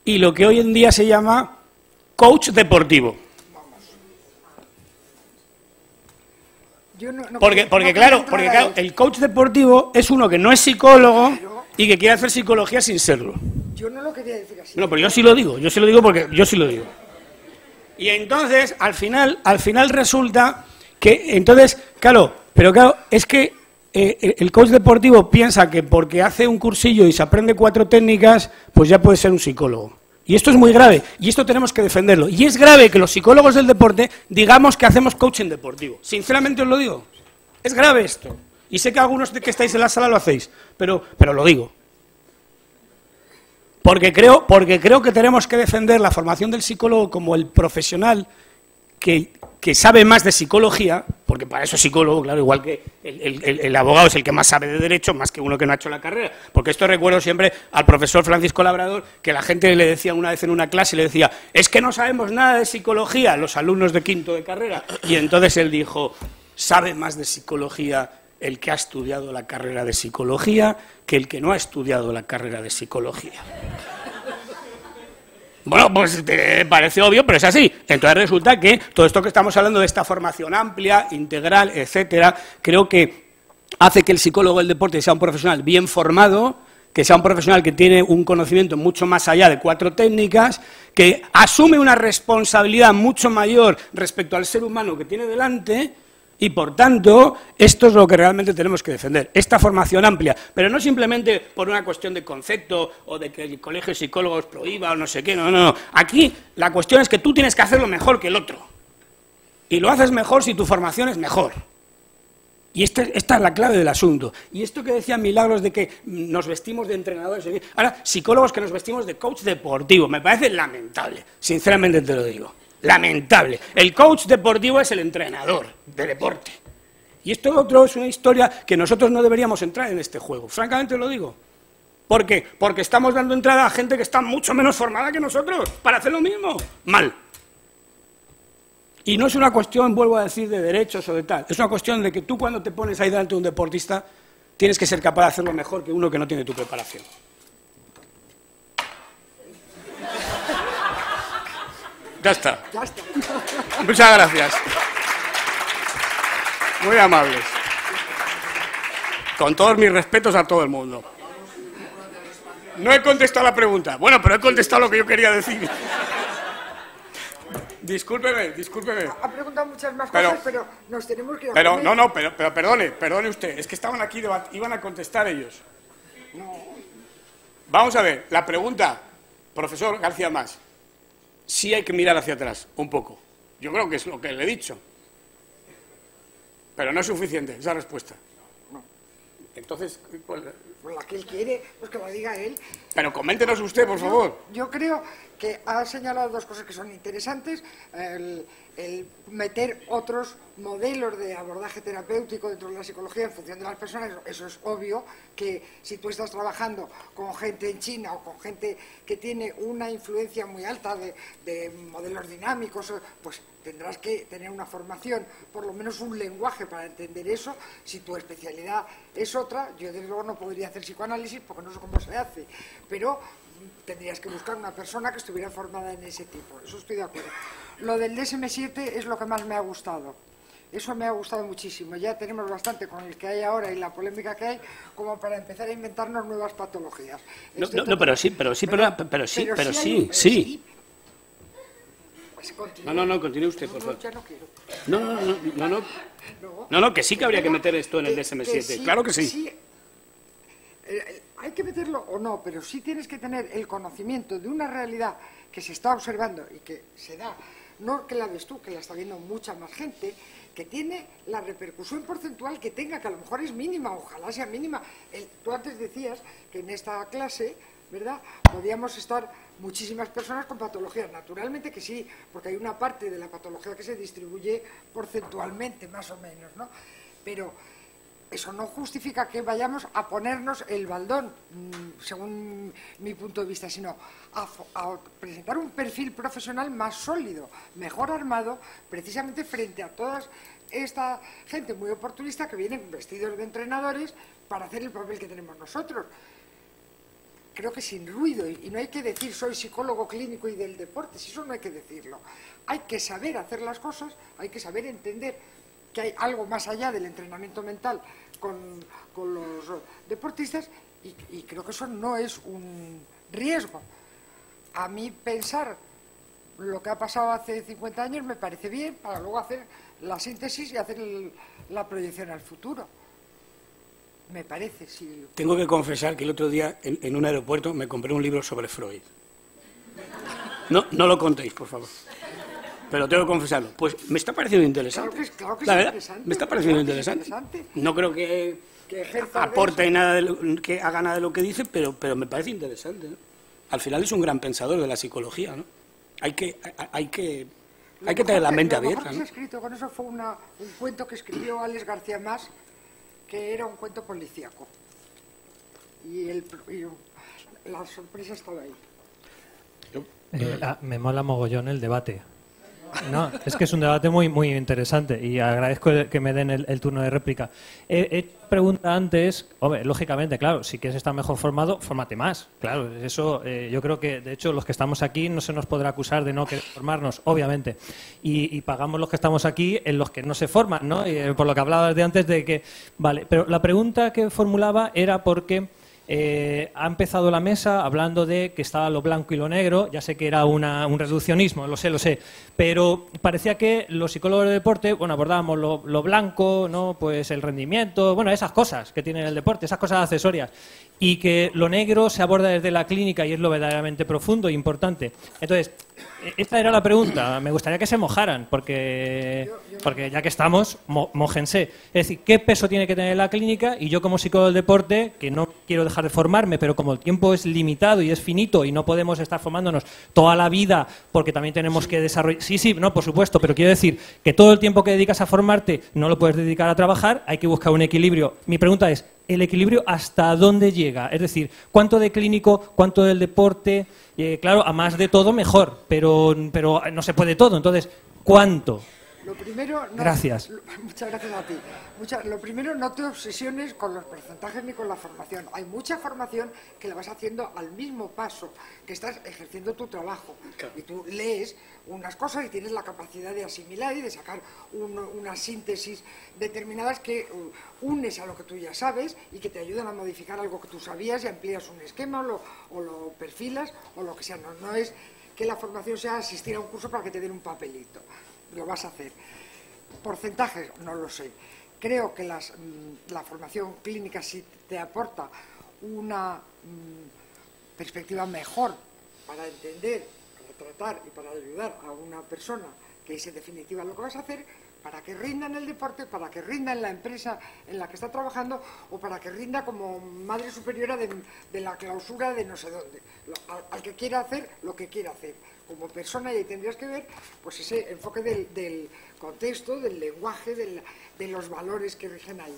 y lo que hoy en día se llama coach deportivo? Porque claro, el coach deportivo es uno que no es psicólogo y que quiere hacer psicología sin serlo. Yo no lo quería decir así. No, pero yo sí lo digo porque yo sí lo digo. Y entonces, al final resulta que, entonces, claro, es que el coach deportivo piensa que porque hace un cursillo y se aprende 4 técnicas, pues ya puede ser un psicólogo. Y esto es muy grave, y esto tenemos que defenderlo. Y es grave que los psicólogos del deporte digamos que hacemos coaching deportivo. Sinceramente os lo digo. Es grave esto. Y sé que algunos de que estáis en la sala lo hacéis, pero lo digo. Porque creo que tenemos que defender la formación del psicólogo como el profesional que sabe más de psicología, porque para eso es psicólogo, claro, igual que el abogado es el que más sabe de derecho, más que uno que no ha hecho la carrera. Porque esto recuerdo siempre al profesor Francisco Labrador, que la gente le decía una vez en una clase, le decía, es que no sabemos nada de psicología, los alumnos de quinto de carrera. Y entonces él dijo, sabe más de psicología el que ha estudiado la carrera de psicología que el que no ha estudiado la carrera de psicología. Bueno, pues te parece obvio, pero es así. Entonces resulta que todo esto que estamos hablando de esta formación amplia, integral, etcétera, creo que hace que el psicólogo del deporte sea un profesional bien formado, que sea un profesional que tiene un conocimiento mucho más allá de 4 técnicas, que asume una responsabilidad mucho mayor respecto al ser humano que tiene delante. Y, por tanto, esto es lo que realmente tenemos que defender, esta formación amplia, pero no simplemente por una cuestión de concepto o de que el colegio de psicólogos prohíba o no sé qué, no. Aquí la cuestión es que tú tienes que hacerlo mejor que el otro. Y lo haces mejor si tu formación es mejor. Y esta es la clave del asunto. Y esto que decía Milagros de que nos vestimos de entrenadores, ahora psicólogos que nos vestimos de coach deportivo, me parece lamentable, sinceramente te lo digo. Lamentable. El coach deportivo es el entrenador de deporte. Y esto otro es una historia que nosotros no deberíamos entrar en este juego. Francamente lo digo. ¿Por qué? Porque estamos dando entrada a gente que está mucho menos formada que nosotros para hacer lo mismo. Mal. Y no es una cuestión, vuelvo a decir, de derechos o de tal. Es una cuestión de que tú cuando te pones ahí delante de un deportista tienes que ser capaz de hacerlo mejor que uno que no tiene tu preparación. Ya está. Muchas gracias. Muy amables. Con todos mis respetos a todo el mundo. No he contestado la pregunta. Bueno, pero he contestado lo que yo quería decir. Discúlpeme. Ha preguntado muchas más cosas, pero nos tenemos que ir a comer. Pero perdone usted. Es que estaban aquí, iban a contestar ellos. No. Vamos a ver, la pregunta, profesor García Mas. Sí hay que mirar hacia atrás, un poco. Yo creo que es lo que le he dicho. Pero no es suficiente esa respuesta. No. Entonces, pues la que él quiere, pues que lo diga él. Pero coméntenos usted, por favor. Yo creo que ha señalado 2 cosas que son interesantes. El meter otros modelos de abordaje terapéutico dentro de la psicología en función de las personas, eso es obvio, que si tú estás trabajando con gente en China o con gente que tiene una influencia muy alta de modelos dinámicos, pues tendrás que tener una formación, por lo menos un lenguaje para entender eso. Si tu especialidad es otra, yo desde luego no podría hacer psicoanálisis porque no sé cómo se hace, pero tendrías que buscar una persona que estuviera formada en ese tipo, eso estoy de acuerdo. Lo del DSM-7 es lo que más me ha gustado. Eso me ha gustado muchísimo. Ya tenemos bastante con el que hay ahora y la polémica que hay como para empezar a inventarnos nuevas patologías. Pero sí. Pues no, continúe usted, por favor. Ya no quiero. No, que sí que habría que meter esto en el DSM-7. Sí, claro que sí. hay que meterlo o no, pero sí tienes que tener el conocimiento de una realidad que se está observando y que se da, no que la ves tú, que la está viendo mucha más gente, que tiene la repercusión porcentual que tenga, que a lo mejor es mínima, ojalá sea mínima. Tú antes decías que en esta clase, ¿verdad?, podíamos estar muchísimas personas con patologías. Naturalmente que sí, porque hay una parte de la patología que se distribuye porcentualmente, más o menos, ¿no? Pero eso no justifica que vayamos a ponernos el baldón, según mi punto de vista, sino a presentar un perfil profesional más sólido, mejor armado, precisamente frente a toda esta gente muy oportunista que vienen vestidos de entrenadores para hacer el papel que tenemos nosotros. Creo que sin ruido, y no hay que decir soy psicólogo clínico y del deporte, si eso no hay que decirlo. Hay que saber hacer las cosas, hay que saber entender que hay algo más allá del entrenamiento mental con los deportistas, y creo que eso no es un riesgo. A mí pensar lo que ha pasado hace 50 años me parece bien para luego hacer la síntesis y hacer la proyección al futuro. Me parece, sí. Tengo que confesar que el otro día en un aeropuerto me compré un libro sobre Freud. No lo contéis, por favor. Pero tengo que confesarlo. Pues me está pareciendo interesante. Claro que la es verdad, interesante. me está pareciendo interesante. No creo que aporte nada, que haga nada de lo que dice, pero me parece interesante, ¿no? Al final es un gran pensador de la psicología, ¿no? Hay que tener la mente abierta, ¿no? Lo que se ha escrito con eso fue un cuento que escribió Alex García Mas, que era un cuento policíaco. Y la sorpresa estaba ahí. Me mola mogollón el debate. No, es que es un debate muy interesante y agradezco que me den el turno de réplica. He preguntado antes, hombre, lógicamente, claro, si quieres estar mejor formado, fórmate más. Claro, eso yo creo que, de hecho, los que estamos aquí no se nos podrá acusar de no querer formarnos, obviamente. Y pagamos los que estamos aquí en los que no se forman, ¿no? Y, por lo que hablabas de antes de que... Vale, pero la pregunta que formulaba era porque... ha empezado la mesa hablando de que estaba lo blanco y lo negro. Ya sé que era un reduccionismo, lo sé, pero parecía que los psicólogos de deporte, bueno, abordábamos lo blanco, ¿no? Pues el rendimiento, bueno, esas cosas que tiene el deporte, esas cosas accesorias, y que lo negro se aborda desde la clínica y es lo verdaderamente profundo e importante. Entonces, esta era la pregunta. Me gustaría que se mojaran, porque ya que estamos, mójense. Es decir, ¿qué peso tiene que tener la clínica? Y yo, como psicólogo del deporte, que no quiero dejar de formarme, pero como el tiempo es limitado y es finito y no podemos estar formándonos toda la vida porque también tenemos que desarrollar... Sí, no, por supuesto, pero quiero decir que todo el tiempo que dedicas a formarte no lo puedes dedicar a trabajar, hay que buscar un equilibrio. Mi pregunta es, ¿el equilibrio hasta dónde llega? Es decir, ¿cuánto de clínico, cuánto del deporte? Claro, a más de todo mejor, pero no se puede todo. Entonces, ¿cuánto? Lo primero, gracias. Muchas gracias a ti. Lo primero, no te obsesiones con los porcentajes ni con la formación. Hay mucha formación que la vas haciendo al mismo paso, que estás ejerciendo tu trabajo. Claro. Y tú lees unas cosas y tienes la capacidad de asimilar y de sacar una síntesis determinadas que unes a lo que tú ya sabes y que te ayudan a modificar algo que tú sabías y amplías un esquema o lo perfilas o lo que sea. No es que la formación sea asistir a un curso para que te den un papelito. Lo vas a hacer. Porcentajes, no lo sé. Creo que la formación clínica sí te aporta una perspectiva mejor para entender, para tratar y para ayudar a una persona, que es en definitiva lo que vas a hacer, para que rinda en el deporte, para que rinda en la empresa en la que está trabajando o para que rinda como madre superiora de la clausura de no sé dónde. Al que quiera hacer lo que quiera hacer. Como persona, y ahí tendrías que ver pues ese enfoque del contexto, del lenguaje, de los valores que rigen ahí.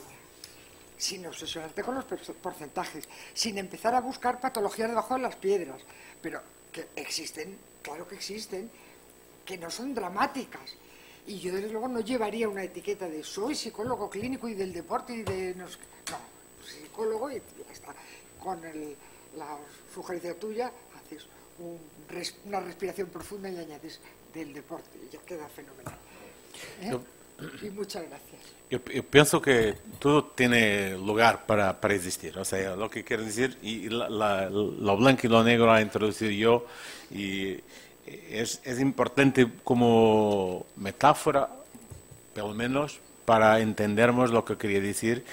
Sin obsesionarte con los porcentajes, sin empezar a buscar patologías debajo de las piedras, pero que existen, claro que existen, que no son dramáticas. Y yo desde luego no llevaría una etiqueta de soy psicólogo clínico y del deporte y de... No, psicólogo y ya está. Con la sugerencia tuya haces una respiración profunda y añades del deporte y ya queda fenomenal. Y muchas gracias. Yo pienso que todo tiene lugar para existir. O sea, lo que quiero decir, y lo blanco y lo negro lo he introducido yo, y es importante como metáfora, por lo menos, para entendernos lo que quería decir,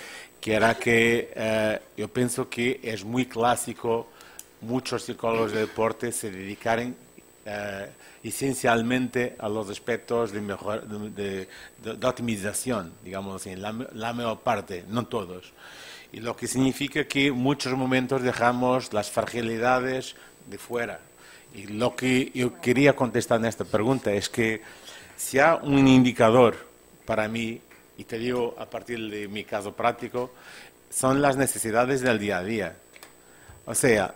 que era que yo pienso que es muy clásico muchos psicólogos de deporte se dedicaron esencialmente a los aspectos de optimización, digamos así, la mayor parte, no todos. Y lo que significa que en muchos momentos dejamos las fragilidades de fuera. Y lo que yo quería contestar en esta pregunta es que si hay un indicador para mí, y te digo a partir de mi caso práctico, son las necesidades del día a día. O sea,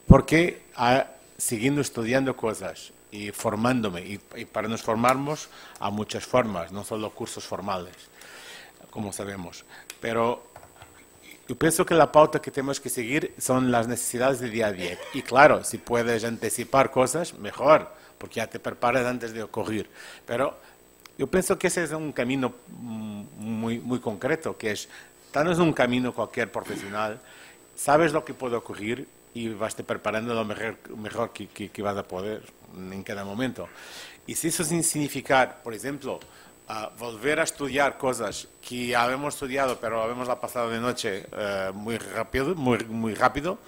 ¿por qué siguiendo estudiando cosas y formándome? Y para nos formarnos a muchas formas, no solo cursos formales, como sabemos. Pero yo pienso que la pauta que tenemos que seguir son las necesidades del día a día. Y claro, si puedes anticipar cosas, mejor, porque ya te preparas antes de ocurrir. Pero yo pienso que ese es un camino muy concreto, que es, tal vez un camino cualquier profesional, sabes lo que puede ocurrir y vas preparando lo mejor que vas a poder en cada momento. Y si eso sin significar, por ejemplo, volver a estudiar cosas que ya habíamos estudiado, pero habíamos pasado de noche muy rápido,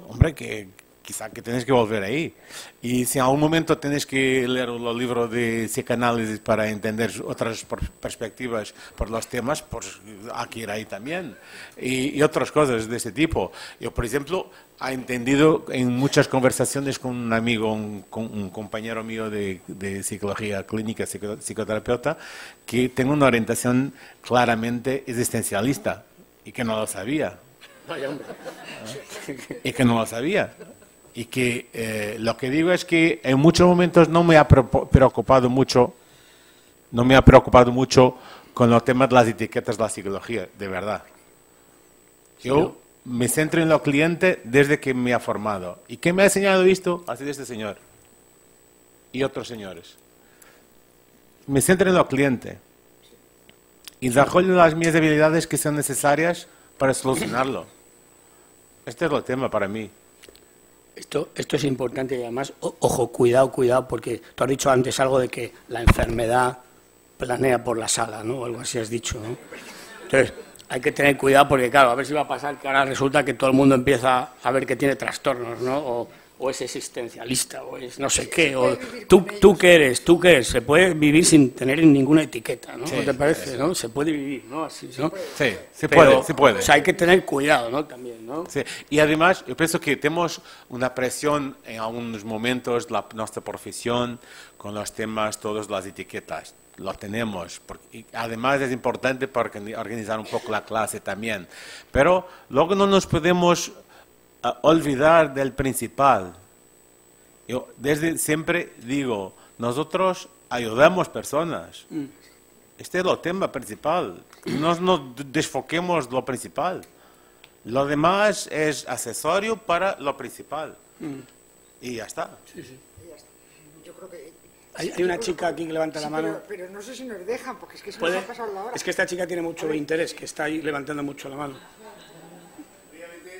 hombre, que quizá que tienes que volver ahí. Y si en algún momento tienes que leer los libros de psicoanálisis para entender otras perspectivas por los temas, pues hay que ir ahí también. Y otras cosas de ese tipo. Yo, por ejemplo, he entendido en muchas conversaciones con un amigo, un compañero mío de psicología clínica, psicoterapeuta, que tengo una orientación claramente existencialista y que no lo sabía. Y que no lo sabía. Y que lo que digo es que en muchos momentos no me ha preocupado mucho con los temas de las etiquetas de la psicología, de verdad. Yo me centro en lo cliente desde que me ha formado. ¿Y qué me ha enseñado esto? Ha sido este señor y otros señores. Me centro en lo cliente y desarrollo las mis habilidades que son necesarias para solucionarlo. Este es el tema para mí. Esto es importante y además, ojo, cuidado, porque tú has dicho antes algo de que la enfermedad planea por la sala, ¿no? O algo así has dicho, ¿no? Entonces, hay que tener cuidado porque, claro, a ver si va a pasar que ahora resulta que todo el mundo empieza a ver que tiene trastornos, ¿no? O es existencialista, o es no sé qué, o tú qué eres, se puede vivir sin tener ninguna etiqueta, ¿no? Sí, ¿no te parece, no? Se puede vivir, ¿no? Así, ¿no? Sí, se puede. O sea, hay que tener cuidado, ¿no? También, ¿no? Sí. Y además, yo pienso que tenemos una presión en algunos momentos de nuestra profesión con los temas, todas las etiquetas. Lo tenemos. Y además es importante para organizar un poco la clase también. Pero luego no nos podemos olvidar del principal. Yo desde siempre digo, nosotros ayudamos personas. Este es el tema principal. No nos desfoquemos lo principal. Lo demás es accesorio para lo principal. Y ya está. Sí, sí. Yo creo que... Hay una chica aquí que levanta la mano. Pero no sé si nos dejan, porque es que se nos ha pasado la hora. Es que esta chica tiene mucho interés, que está ahí levantando mucho la mano.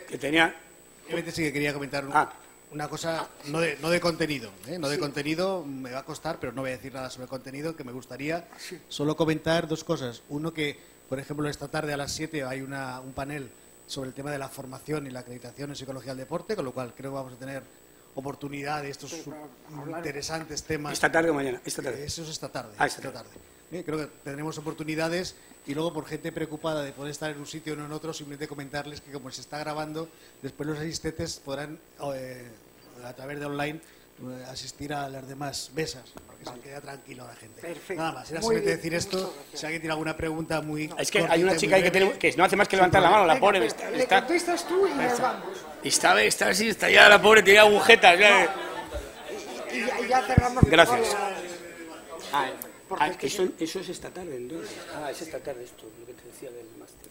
Que tenía... Obviamente sí que quería comentar una cosa, no de contenido, ¿eh? No de contenido, me va a costar, pero no voy a decir nada sobre contenido, que me gustaría solo comentar dos cosas. Uno, que, por ejemplo, esta tarde a las 7 hay un panel sobre el tema de la formación y la acreditación en psicología del deporte, con lo cual creo que vamos a tener oportunidad de estos interesantes temas. ¿Esta tarde o mañana? Esta tarde. Eso es esta tarde. Esta tarde. Creo que tendremos oportunidades y luego por gente preocupada de poder estar en un sitio o no en otro, simplemente comentarles que como se está grabando, después los asistentes podrán a través de online asistir a las demás mesas, porque se queda tranquilo la gente. Perfecto. Nada más, era simplemente decir esto. Si alguien tiene alguna pregunta muy... Es que hay una chica ahí que no hace más que levantar la mano, la pobre. Le contestas tú y nos vamos. Está así, está ya la pobre, tiene agujetas. Y ya cerramos. Gracias. Eso es esta tarde, entonces. Es esta tarde esto, lo que te decía del máster.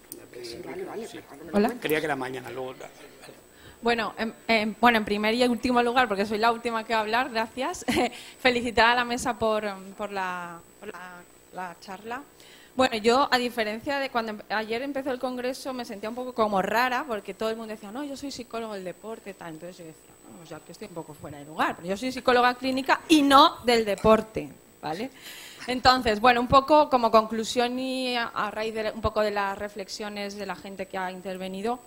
Vale. Sí. Hola. Creía que era mañana, luego... Bueno, en primer y último lugar, porque soy la última que va a hablar, gracias. Felicitar a la mesa por la charla. Bueno, yo, a diferencia de cuando ayer empezó el congreso, me sentía un poco como rara, porque todo el mundo decía, no, yo soy psicólogo del deporte, tal. Entonces yo decía, no, ya que estoy un poco fuera de lugar, pero yo soy psicóloga clínica y no del deporte. ¿vale? Entonces, bueno, un poco como conclusión y a raíz de un poco de las reflexiones de la gente que ha intervenido,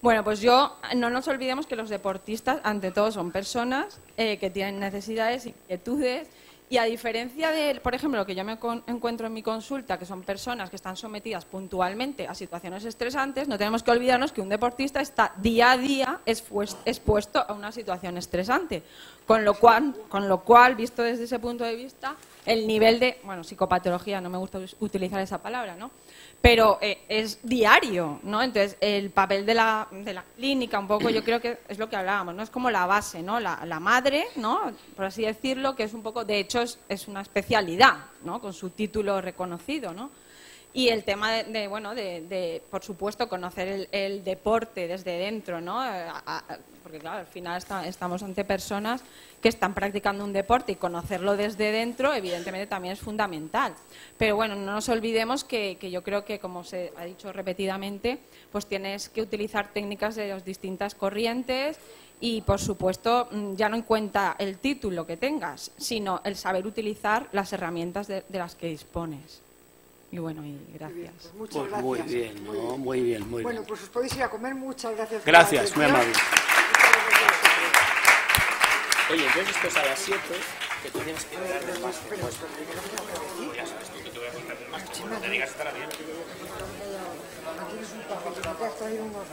bueno, pues no nos olvidemos que los deportistas, ante todo, son personas que tienen necesidades, inquietudes, y a diferencia de, por ejemplo, lo que yo me encuentro en mi consulta, que son personas que están sometidas puntualmente a situaciones estresantes, no tenemos que olvidarnos que un deportista está día a día expuesto a una situación estresante. Con lo cual, visto desde ese punto de vista, el nivel de, bueno, psicopatología, no me gusta utilizar esa palabra, ¿no? Pero es diario, ¿no? Entonces, el papel de la clínica, un poco, yo creo que es lo que hablábamos, ¿no? Es como la base, ¿no? La madre, ¿no? Por así decirlo, que es un poco, de hecho, es una especialidad, ¿no? Con su título reconocido, ¿no? Y el tema de por supuesto, conocer el deporte desde dentro, ¿no? Porque, claro, al final estamos ante personas que están practicando un deporte y conocerlo desde dentro, evidentemente, también es fundamental. Pero, bueno, no nos olvidemos que yo creo que, como se ha dicho repetidamente, pues tienes que utilizar técnicas de las distintas corrientes y, por supuesto, ya no en cuenta el título que tengas, sino el saber utilizar las herramientas de las que dispones. Y bueno, y gracias. Pues muchas gracias. Muy bien, ¿no? Muy bien. Bueno, pues os podéis ir a comer. Muchas gracias. Gracias, muy amable. Oye, entonces esto es a las 7, que tú tienes que hablar del máster. Ya sabes tú que te voy a contar del máster. Cuando te digas estará bien. Aquí tienes un papel que te has traído unos...